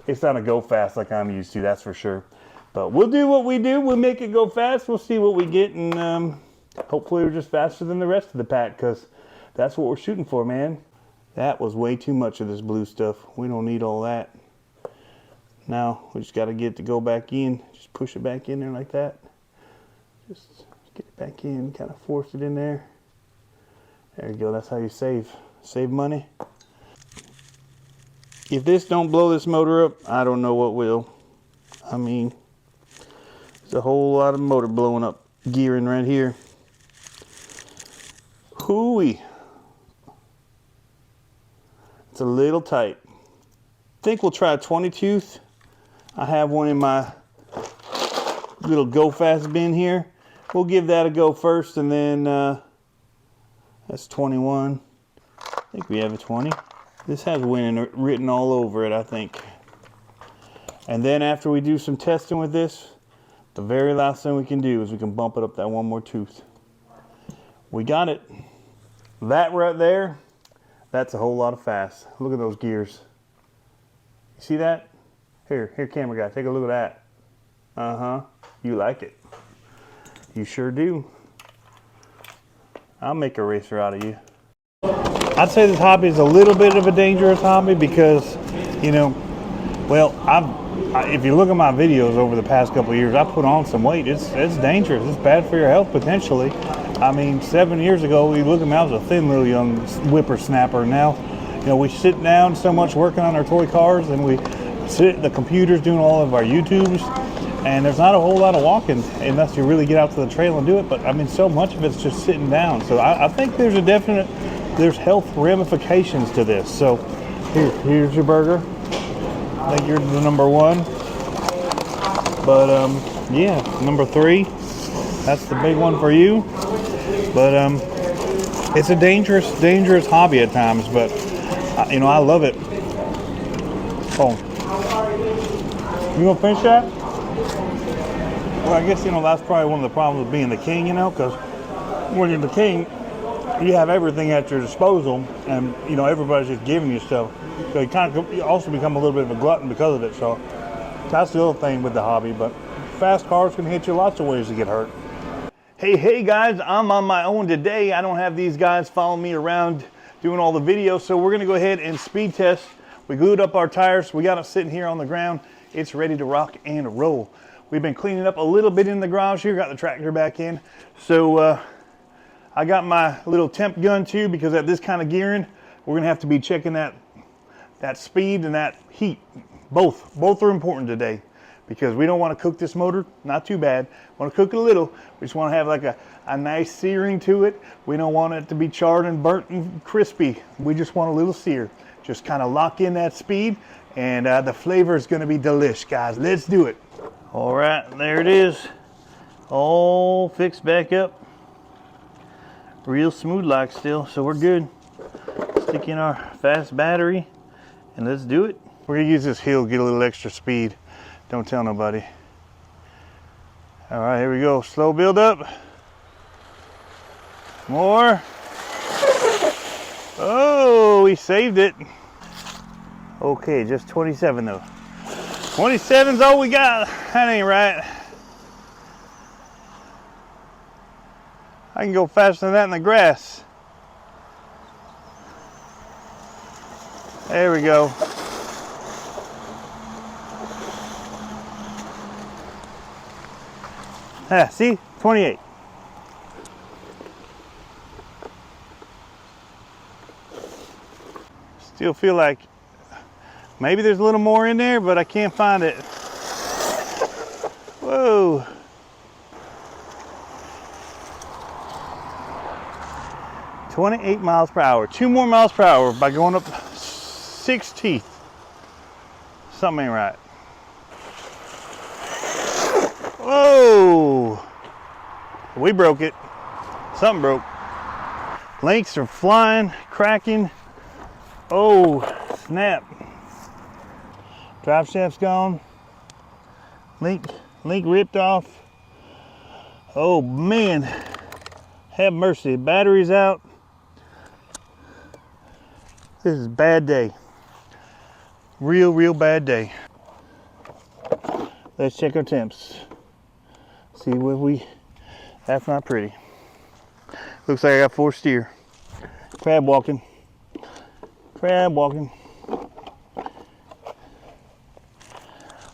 it's not a go fast like I'm used to, that's for sure. But we'll do what we do. We'll make it go fast. We'll see what we get, and hopefully we're just faster than the rest of the pack, because that's what we're shooting for, man. That was way too much of this blue stuff. We don't need all that. Now we just got to get it to go back in. Just push it back in there like that. Just get it back in, kind of force it in there. There you go. That's how you save money. If this don't blow this motor up, I don't know what will. I mean, there's a whole lot of motor blowing up gearing right here. Hooey. It's a little tight. I think we'll try a 20 tooth. I have one in my little go fast bin here. We'll give that a go first, and then that's 21. I think we have a 20. This has winning written all over it, I think. And then after we do some testing with this, the very last thing we can do is we can bump it up that one more tooth. We got it. That right there, that's a whole lot of fast. Look at those gears. You see that? Here, camera guy, take a look at that. Uh-huh. You like it. You sure do. I'll make a racer out of you. I'd say this hobby is a little bit of a dangerous hobby because, you know, well, if you look at my videos over the past couple of years, I put on some weight. It's dangerous. It's bad for your health potentially. I mean, 7 years ago, we look at me, I was a thin little young whippersnapper. Now, you know, we sit down so much working on our toy cars, and we sit at the computers doing all of our YouTubes, and there's not a whole lot of walking unless you really get out to the trail and do it. But I mean, so much of it's just sitting down. So I think there's there's health ramifications to this. So here's your burger. I think you're the number one. But yeah, number 3. That's the big one for you. But it's a dangerous hobby at times. But you know, I love it. Oh, you gonna finish that? Well, I guess, you know, that's probably one of the problems with being the king, you know, because when you're the king, you have everything at your disposal, and, you know, everybody's just giving you stuff. So you also become a little bit of a glutton because of it. So that's the other thing with the hobby. But fast cars can hit you lots of ways to get hurt. Hey guys, I'm on my own today. I don't have these guys following me around doing all the videos, so we're gonna go ahead and speed test. We glued up our tires. We got it sitting here on the ground. It's ready to rock and roll. We've been cleaning up a little bit in the garage here, got the tractor back in. So I got my little temp gun too, because at this kind of gearing, we're gonna have to be checking that speed and that heat. Both are important today, because we don't want to cook this motor, not too bad. Want to cook it a little. We just want to have like a nice searing to it. We don't want it to be charred and burnt and crispy. We just want a little sear. Just kind of lock in that speed, and the flavor is going to be delish, guys. Let's do it. All right, there it is. All fixed back up. Real smooth like still, so we're good. Stick in our fast battery, and let's do it. We're going to use this hill, get a little extra speed. Don't tell nobody. All right, here we go. Slow build up. More. Oh, we saved it. Okay, just 27 though. 27's all we got. That ain't right. I can go faster than that in the grass. There we go. Ah, see? 28. Still feel like maybe there's a little more in there, but I can't find it. Whoa. $28 miles per hour. 2 more miles per hour by going up 6 teeth. Something ain't right. Whoa! We broke it. Something broke. Links are flying, cracking. Oh, snap. Drive shaft's gone. Link ripped off. Oh man, have mercy. Battery's out. This is a bad day. Real bad day. Let's check our temps. See what that's not pretty. Looks like I got 4 steer. Crab walking. Crab walking.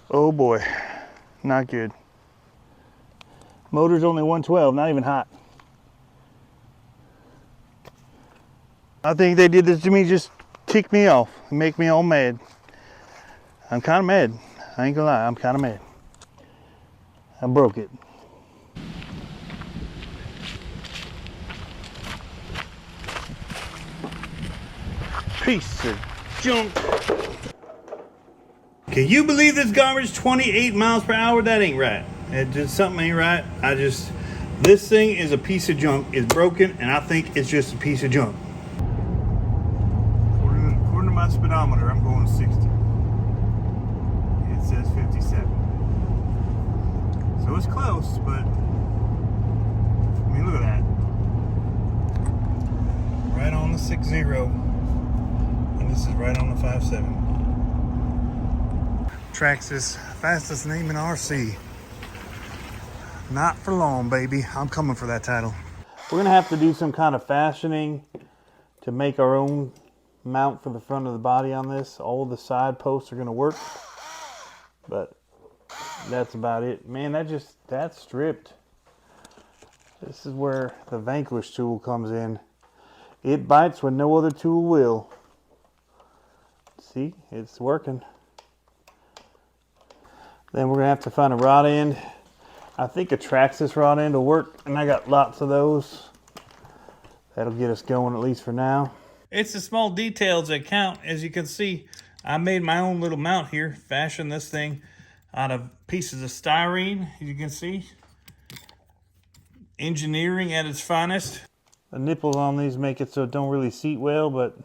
Oh boy, not good. Motor's only 112, not even hot. I think they did this to me just tick me off and make me all mad. I'm kind of mad. I ain't gonna lie, I'm kind of mad. I broke it. Piece of junk. Can you believe this garbage? 28 miles per hour? That ain't right. It just, something ain't right. This thing is a piece of junk. It's broken, and I think it's just a piece of junk. According to my speedometer, I'm going 60. It says 57. So it's close, but I mean, look at that. Right on the 6.0. And this is right on the 5.7. Tracks is fastest name in RC. Not for long, baby. I'm coming for that title. We're gonna have to do some kind of fashioning to make our own mount for the front of the body on this. All the side posts are gonna work, but that's about it. Man, that's stripped. This is where the Vanquish tool comes in. It bites when no other tool will. See, it's working. Then we're gonna have to find a rod end. I think a Traxxas rod end will work, and I got lots of those. That'll get us going at least for now. It's the small details that count. As you can see, I made my own little mount here, fashioned this thing out of pieces of styrene, as you can see. Engineering at its finest. The nipples on these make it so it don't really seat well, but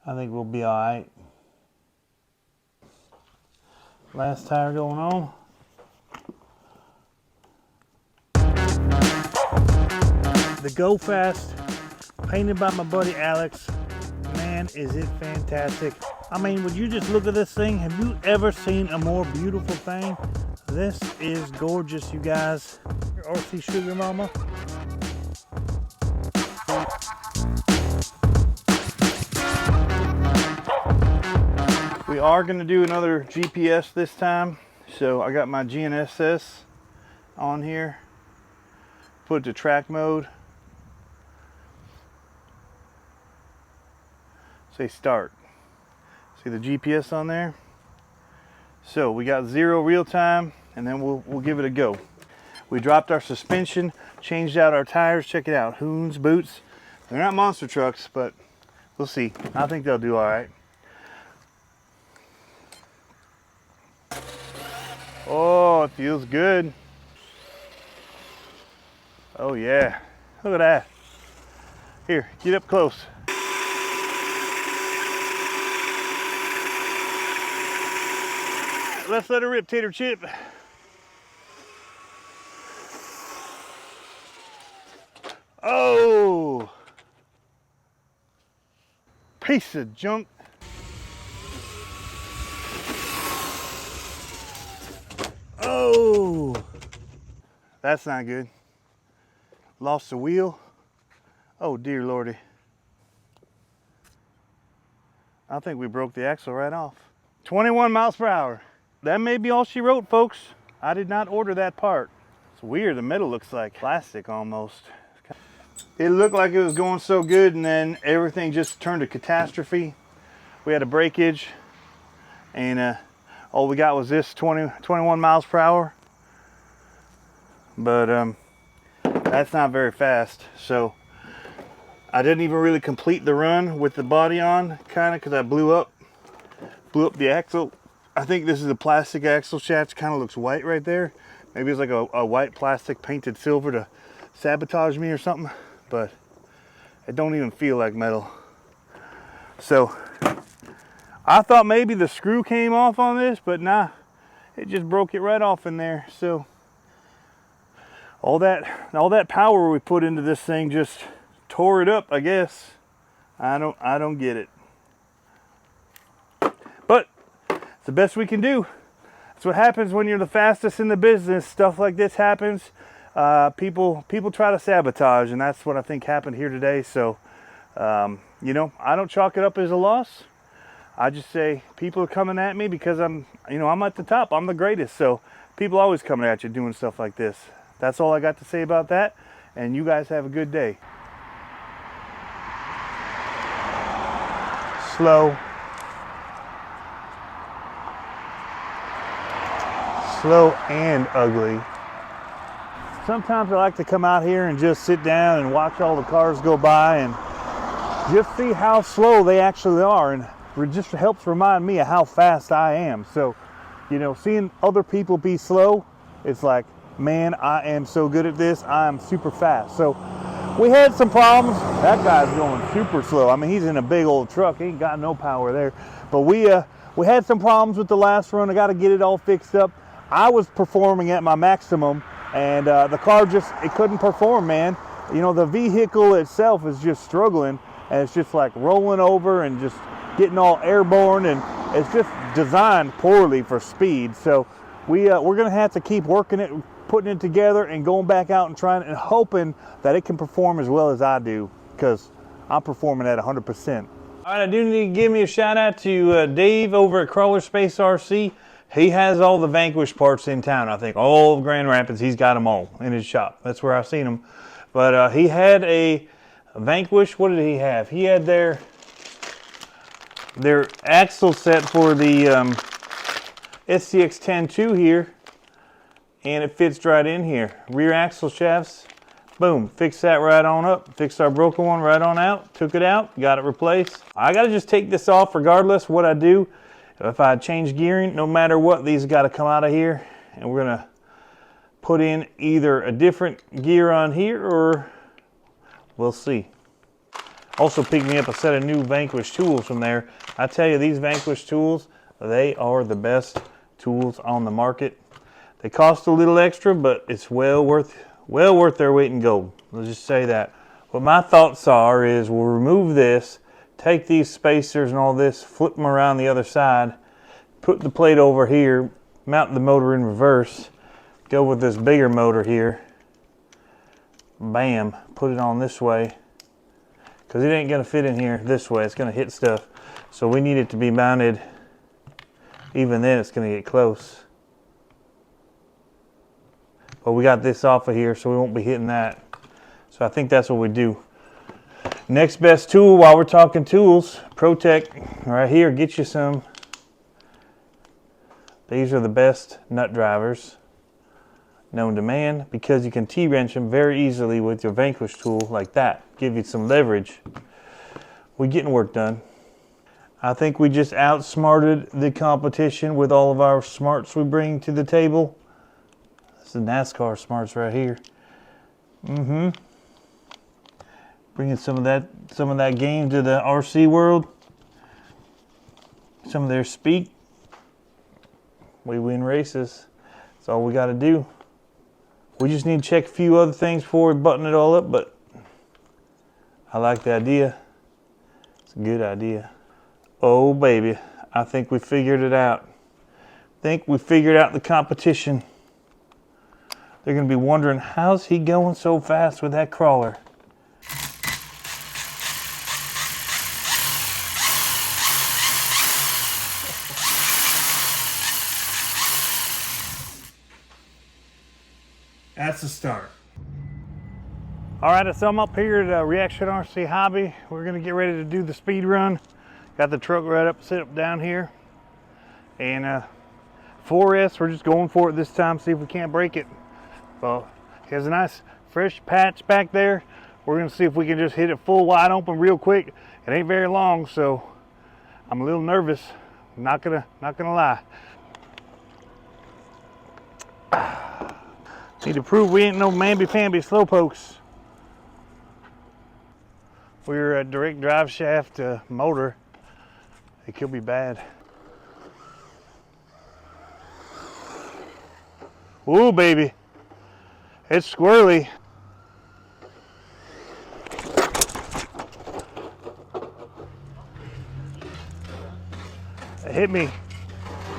I think we'll be all right. Last tire going on. The Go Fast, painted by my buddy Alex. Man, is it fantastic. I mean, would you just look at this thing? Have you ever seen a more beautiful thing? This is gorgeous, you guys. RC Sugar Mama. We are going to do another GPS this time. So I got my GNSS on here. Put it to track mode. Say start. See the GPS on there? So we got 0 real time, and then we'll give it a go. We dropped our suspension, changed out our tires. Check it out, Hoons boots. They're not monster trucks, but we'll see. I think they'll do all right. Oh, it feels good. Oh yeah, look at that. Here, get up close. Let's let her rip, Tater Chip. Oh, piece of junk. Oh, that's not good. Lost the wheel. Oh dear Lordy. I think we broke the axle right off. 21 miles per hour. That may be all she wrote, folks. I did not order that part. It's weird, the metal looks like plastic almost. It looked like it was going so good, and then everything just turned to catastrophe. We had a breakage, and all we got was this 21 miles per hour. But that's not very fast. So I didn't even really complete the run with the body on, kind of, because I blew up the axle. I think this is a plastic axle shaft. Kind of looks white right there. Maybe it's like a white plastic painted silver to sabotage me or something, but it don't even feel like metal. So I thought maybe the screw came off on this, but nah, it just broke it right off in there. So all that power we put into this thing just tore it up, I guess. I don't get it. But it's the best we can do. That's what happens when you're the fastest in the business. Stuff like this happens. People try to sabotage, and that's what I think happened here today. So, you know, I don't chalk it up as a loss. I just say people are coming at me because I'm at the top. I'm the greatest. So people always coming at you doing stuff like this. That's all I got to say about that. And you guys have a good day. Slow. Slow and ugly. Sometimes I like to come out here and just sit down and watch all the cars go by and just see how slow they actually are, and it just helps remind me of how fast I am. So, you know, seeing other people be slow, it's like, man, I am so good at this. I am super fast. So we had some problems. That guy's going super slow. I mean, he's in a big old truck. He ain't got no power there. But we had some problems with the last run. I got to get it all fixed up. I was performing at my maximum, and the car it couldn't perform, man. You know, the vehicle itself is just struggling, and it's just like rolling over and just getting all airborne, and it's just designed poorly for speed. So we're gonna have to keep working it putting it together and going back out and trying and hoping that it can perform as well as I do, because I'm performing at 100%. All right, I do need to give me a shout out to Dave over at CCxRC. He has all the Vanquish parts in town. I think all of Grand Rapids, he's got them all in his shop. That's where I've seen them. But he had a Vanquish. What did he have? He had their axle set for the SCX-10-2 here, and it fits right in here. Rear axle shafts, boom, fixed that right on up. Fixed our broken one right on out. Took it out, got it replaced. I got to just take this off regardless what I do. If I change gearing, no matter what, these got to come out of here, and we're gonna put in either a different gear on here or we'll see. Also picked me up a set of new Vanquish tools from there. I tell you, these Vanquish tools, they are the best tools on the market. They cost a little extra, but it's well worth their weight in gold. Let's just say that. What my thoughts are is we'll remove this, take these spacers and all this, flip them around the other side, put the plate over here, mount the motor in reverse, go with this bigger motor here, bam, put it on this way, because it ain't going to fit in here this way. It's going to hit stuff. So we need it to be mounted. Even then it's going to get close. But we got this off of here, so we won't be hitting that. So I think that's what we do. Next best tool, while we're talking tools, ProTech right here. Get you some. These are the best nut drivers known to man, because you can T-wrench them very easily with your Vanquish tool like that. Give you some leverage. We're getting work done. I think we just outsmarted the competition with all of our smarts we bring to the table. This is NASCAR smarts right here. Bringing some of that game to the RC world. Some of their speak. We win races. That's all we got to do. We just need to check a few other things before we button it all up, but I like the idea. It's a good idea. Oh baby, I think we figured it out. I think we figured out the competition. They're going to be wondering, how's he going so fast with that crawler? That's the start. All right, so I'm up here at Reaction RC Hobby. We're gonna get ready to do the speed run. Got the truck right up, set up down here. And 4S, we're just going for it this time, see if we can't break it. Well, he has a nice fresh patch back there. We're gonna see if we can just hit it full wide open real quick. It ain't very long, so I'm a little nervous. Not gonna lie. Need to prove we ain't no mamby-pamby slowpokes. We're a direct drive shaft motor. It could be bad. Ooh, baby. It's squirrely. It hit me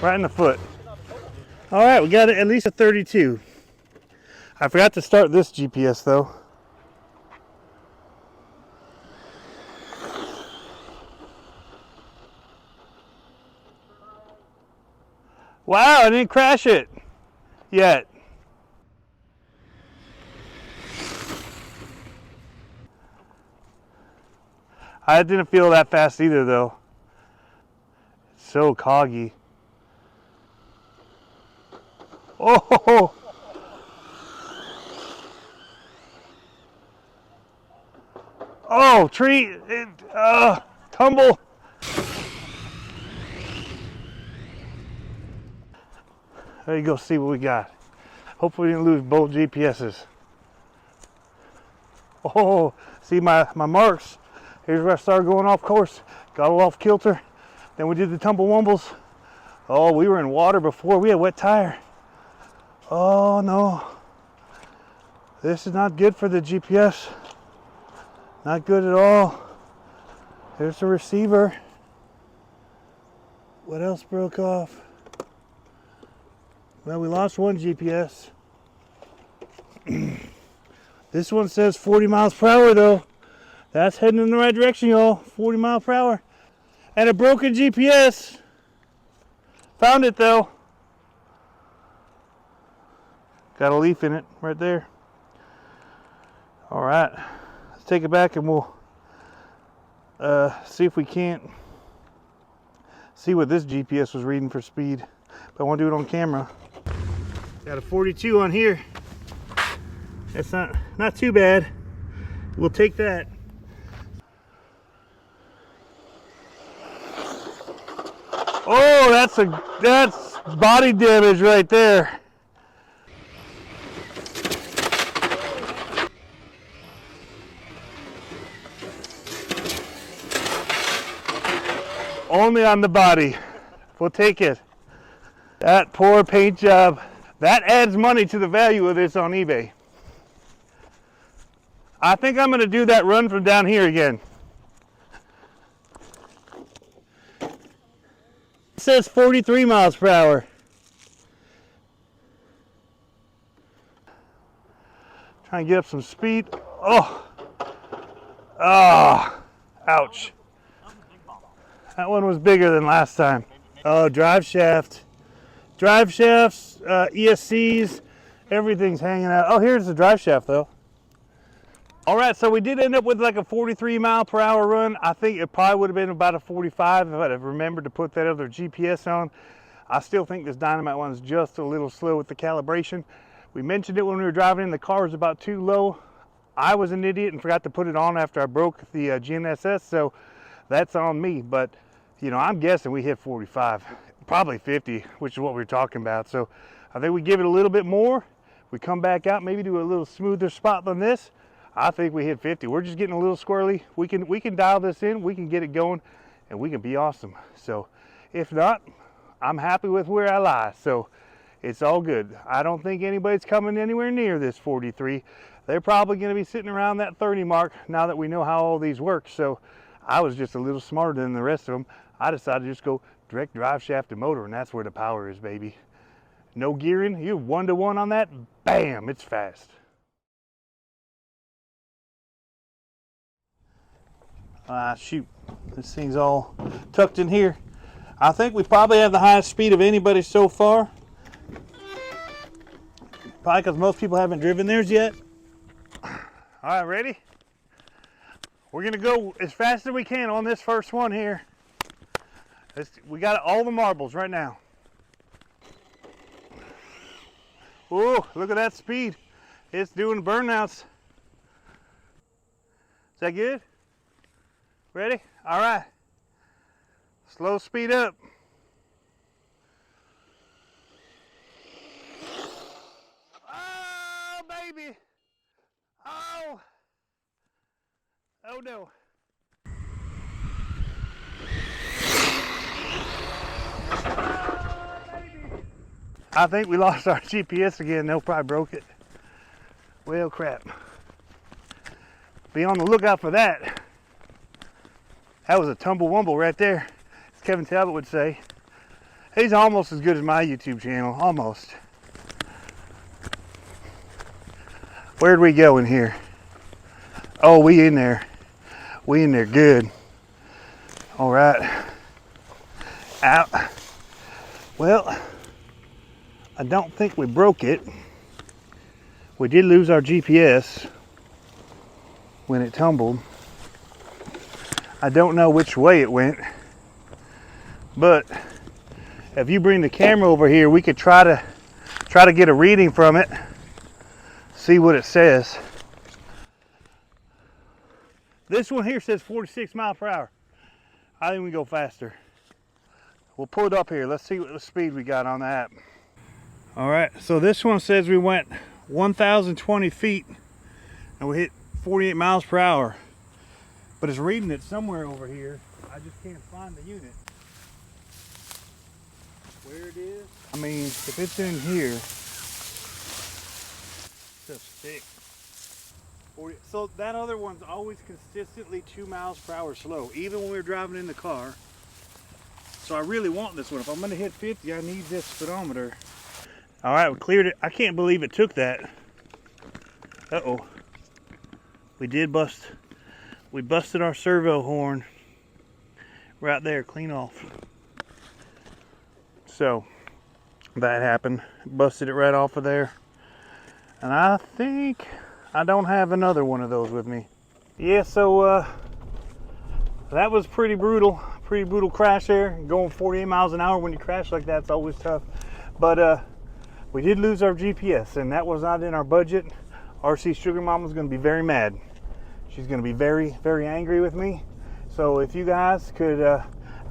right in the foot. All right, we got at least a 32. I forgot to start this GPS though. Wow, I didn't crash it yet. I didn't feel that fast either though. It's so coggy. Oh! Oh, tree, tumble. There you go, see what we got. Hopefully we didn't lose both GPSs. Oh, see my marks. Here's where I started going off course. Got all off kilter. Then we did the tumble wumbles. Oh, we were in water before. We had wet tire. Oh no. This is not good for the GPS. Not good at all. There's the receiver. What else broke off? Well, we lost one GPS. This one says 40 miles per hour though. That's heading in the right direction, y'all. 40 miles per hour. And a broken GPS. Found it though. Got a leaf in it right there. All right, let's take it back and we'll see if we can't see what this GPS was reading for speed. But I want to do it on camera. Got a 42 on here. That's not too bad. We'll take that. Oh, that's body damage right there. Only on the body. We'll take it. That poor paint job. That adds money to the value of this on eBay. I think I'm going to do that run from down here again. It says 43 miles per hour. Try and get up some speed. Oh. Oh. Ouch. That one was bigger than last time. Oh, drive shaft. Drive shafts, ESCs, everything's hanging out. Oh, here's the drive shaft though. All right, so we did end up with like a 43 mile per hour run. I think it probably would have been about a 45 if I'd have remembered to put that other GPS on. I still think this Dynamite one's just a little slow with the calibration. We mentioned it when we were driving in. The car was about too low. I was an idiot and forgot to put it on after I broke the GNSS, so that's on me. But, you know, I'm guessing we hit 45. Probably 50, which is what we were talking about. So I think we give it a little bit more. We come back out, maybe do a little smoother spot than this. I think we hit 50. We're just getting a little squirrely. We can dial this in, we can get it going, and we can be awesome. So if not, I'm happy with where I lie. So it's all good. I don't think anybody's coming anywhere near this 43. They're probably going to be sitting around that 30 mark now that we know how all these work. So I was just a little smarter than the rest of them. I decided to just go direct drive shaft and motor, and that's where the power is, baby. No gearing, you're 1-to-1 on that, bam, it's fast. Shoot, this thing's all tucked in here. I think we probably have the highest speed of anybody so far. Probably because most people haven't driven theirs yet. All right, ready? We're gonna go as fast as we can on this first one here. We got all the marbles right now. Oh, look at that speed. It's doing burnouts. Is that good? Ready? All right. Slow speed up. Oh, baby. Oh. Oh, no. I think we lost our GPS again. They'll probably broke it. Well, crap. Be on the lookout for that. That was a tumble-wumble right there, as Kevin Talbot would say. He's almost as good as my YouTube channel, almost. Where'd we go in here? Oh, we in there. We in there good. All right. Out. Well, I don't think we broke it. We did lose our GPS when it tumbled. I don't know which way it went, but if you bring the camera over here, we could try to get a reading from it, see what it says. This one here says 46 miles per hour. I think we go faster. We'll pull it up here. Let's see what the speed we got on that. All right, so this one says we went 1,020 feet and we hit 48 miles per hour. But it's reading it somewhere over here. I just can't find the unit. Where it is? I mean, if it's in here, it's just thick. So that other one's always consistently 2 miles per hour slow, even when we're driving in the car. So I really want this one. If I'm gonna hit 50, I need this speedometer. All right, we cleared it. I can't believe it took that. Uh-oh. We busted our servo horn right there, clean off. So that happened. Busted it right off of there. And I think I don't have another one of those with me. Yeah, so that was pretty brutal crash there. Going 48 miles an hour when you crash like that's always tough. But we did lose our GPS, and that was not in our budget. RC Sugar Mama's gonna be very mad. She's gonna be very, very angry with me. So if you guys could,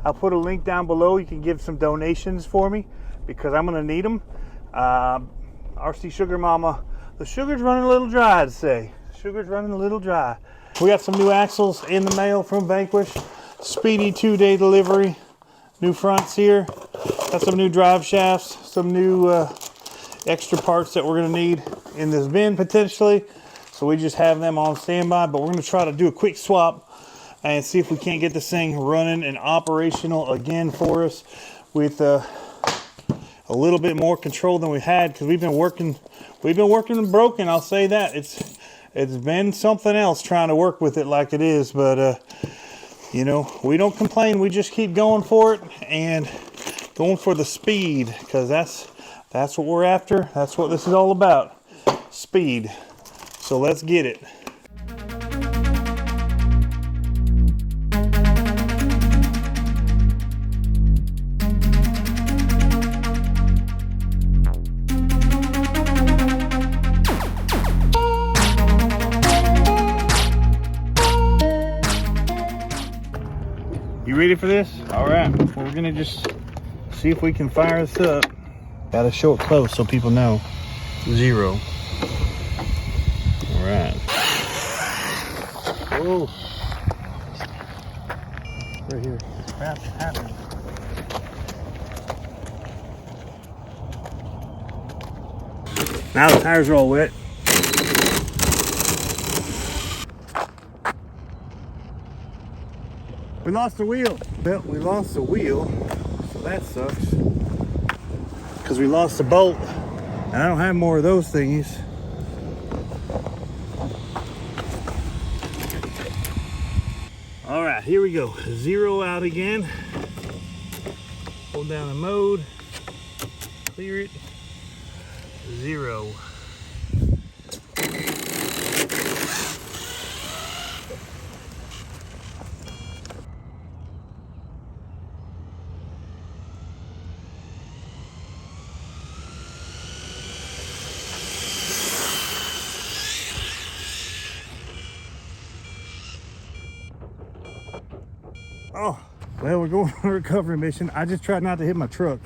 I'll put a link down below. You can give some donations for me because I'm gonna need them. RC Sugar Mama, the sugar's running a little dry, I'd say. Sugar's running a little dry. We got some new axles in the mail from Vanquish. Speedy 2-day delivery. New fronts here. Got some new drive shafts, some new extra parts that we're gonna need in this bin potentially. So we just have them on standby, but we're gonna try to do a quick swap and see if we can't get this thing running and operational again for us with a little bit more control than we had, because we've been working and broken. I'll say that. It's been something else trying to work with it like it is, but you know, we don't complain. We just keep going for it and going for the speed, because that's what we're after. That's what this is all about. Speed. So let's get it. You ready for this? All right, we're gonna just see if we can fire this up. Gotta show it close so people know. 0. All right. Whoa. Right here. Crap's happening. Now the tires are all wet. We lost the wheel. Well, we lost the wheel, so that sucks. Because we lost the bolt, and I don't have more of those thingies. All right, here we go. 0 out again. Hold down the mode. Clear it. 0. Oh, well, we're going on a recovery mission. I just tried not to hit my truck.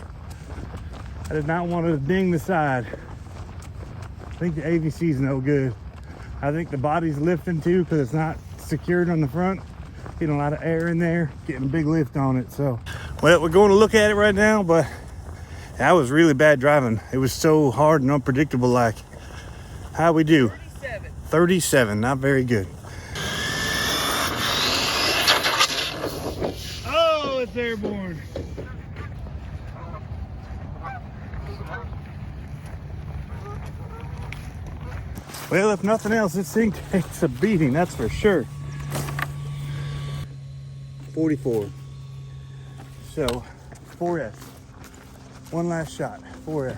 I did not want to ding the side. I think the AVC is no good. I think the body's lifting too because it's not secured on the front. Getting a lot of air in there, getting a big lift on it. So, well, we're going to look at it right now, but that was really bad driving. It was so hard and unpredictable. Like, how we do? 37, not very good. It's airborne. Well, if nothing else, this thing takes a beating, that's for sure. 44. So, 4S. One last shot, 4S.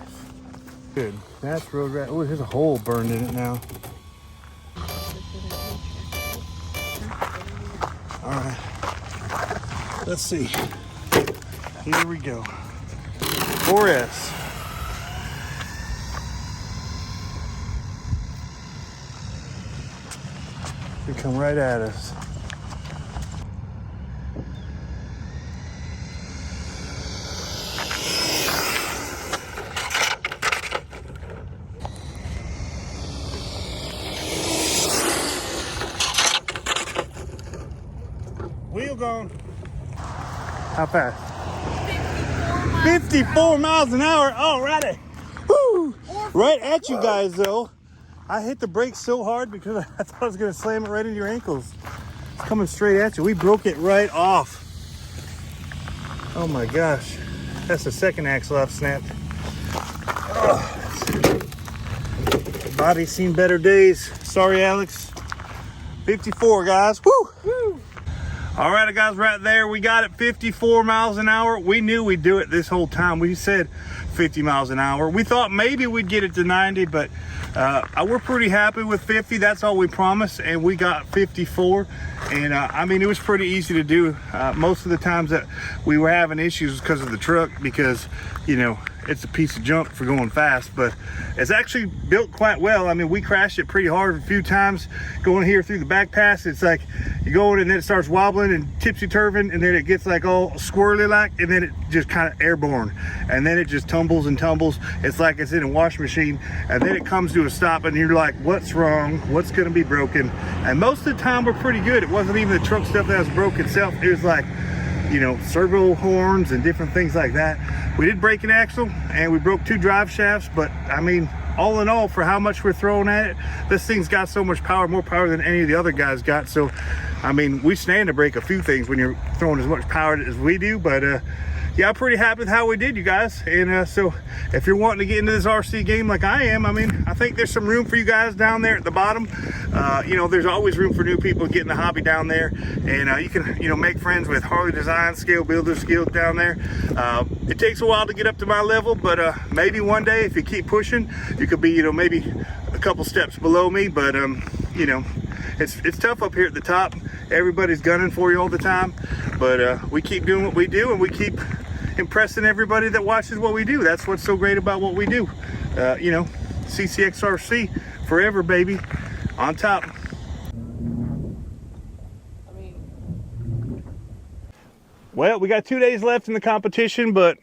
Good. That's road rat. Oh, there's a hole burned in it now. All right. Let's see. Here we go. 4S. They come right at us. Wheel gone. How fast? 54 miles an hour. Alrighty. Woo! Right at you guys though. I hit the brakes so hard because I thought I was gonna slam it right into your ankles. It's coming straight at you. We broke it right off. Oh my gosh. That's the second axle I've snapped. Oh. Body's seen better days. Sorry, Alex. 54, guys. Woo! Woo! All right, guys, right there. We got it 54 miles an hour. We knew we'd do it this whole time. We said 50 miles an hour. We thought maybe we'd get it to 90, but we're pretty happy with 50. That's all we promised, and we got 54. And I mean, it was pretty easy to do. Most of the times that we were having issues because of the truck, because, you know, it's a piece of junk for going fast, but it's actually built quite well. I mean, we crashed it pretty hard a few times going here through the back pass. It's like you go in and then it starts wobbling and tipsy-turving, and then it gets like all squirrely like, and then it just kind of airborne, and then it just tumbles and tumbles. It's like it's in a wash machine, and then it comes to a stop and you're like, what's wrong? What's gonna be broken? And most of the time we're pretty good. It wasn't even the truck stuff that was broke itself. It was like, you know, servo horns and different things like that. We did break an axle and we broke 2 drive shafts, but I mean, all in all, for how much we're throwing at it, this thing's got so much power, more power than any of the other guys got. So I mean, we stand to break a few things when you're throwing as much power as we do, but yeah, I'm pretty happy with how we did, you guys. And so if you're wanting to get into this RC game like I am, I mean, I think there's some room for you guys down there at the bottom. You know, there's always room for new people getting the hobby down there, and you can, you know, make friends with Harley Designs, scale builders, skills down there. It takes a while to get up to my level, but maybe one day if you keep pushing, you could be, you know, maybe a couple steps below me. But you know, it's tough up here at the top. Everybody's gunning for you all the time, but we keep doing what we do, and we keep impressing everybody that watches what we do. That's what's so great about what we do. You know, CCxRC forever, baby, on top. Well, we got 2 days left in the competition, but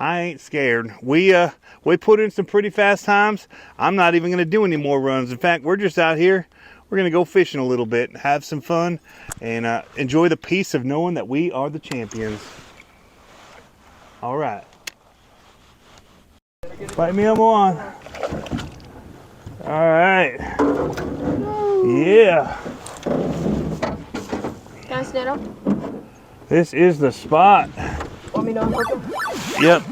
I ain't scared. We put in some pretty fast times. I'm not even gonna do any more runs. In fact, we're just out here. We're gonna go fishing a little bit, have some fun, and enjoy the peace of knowing that we are the champions. All right. Bite me, I'm on. All right. Yeah. Can I stand up? This is the spot. Want me to unhook him? Yep.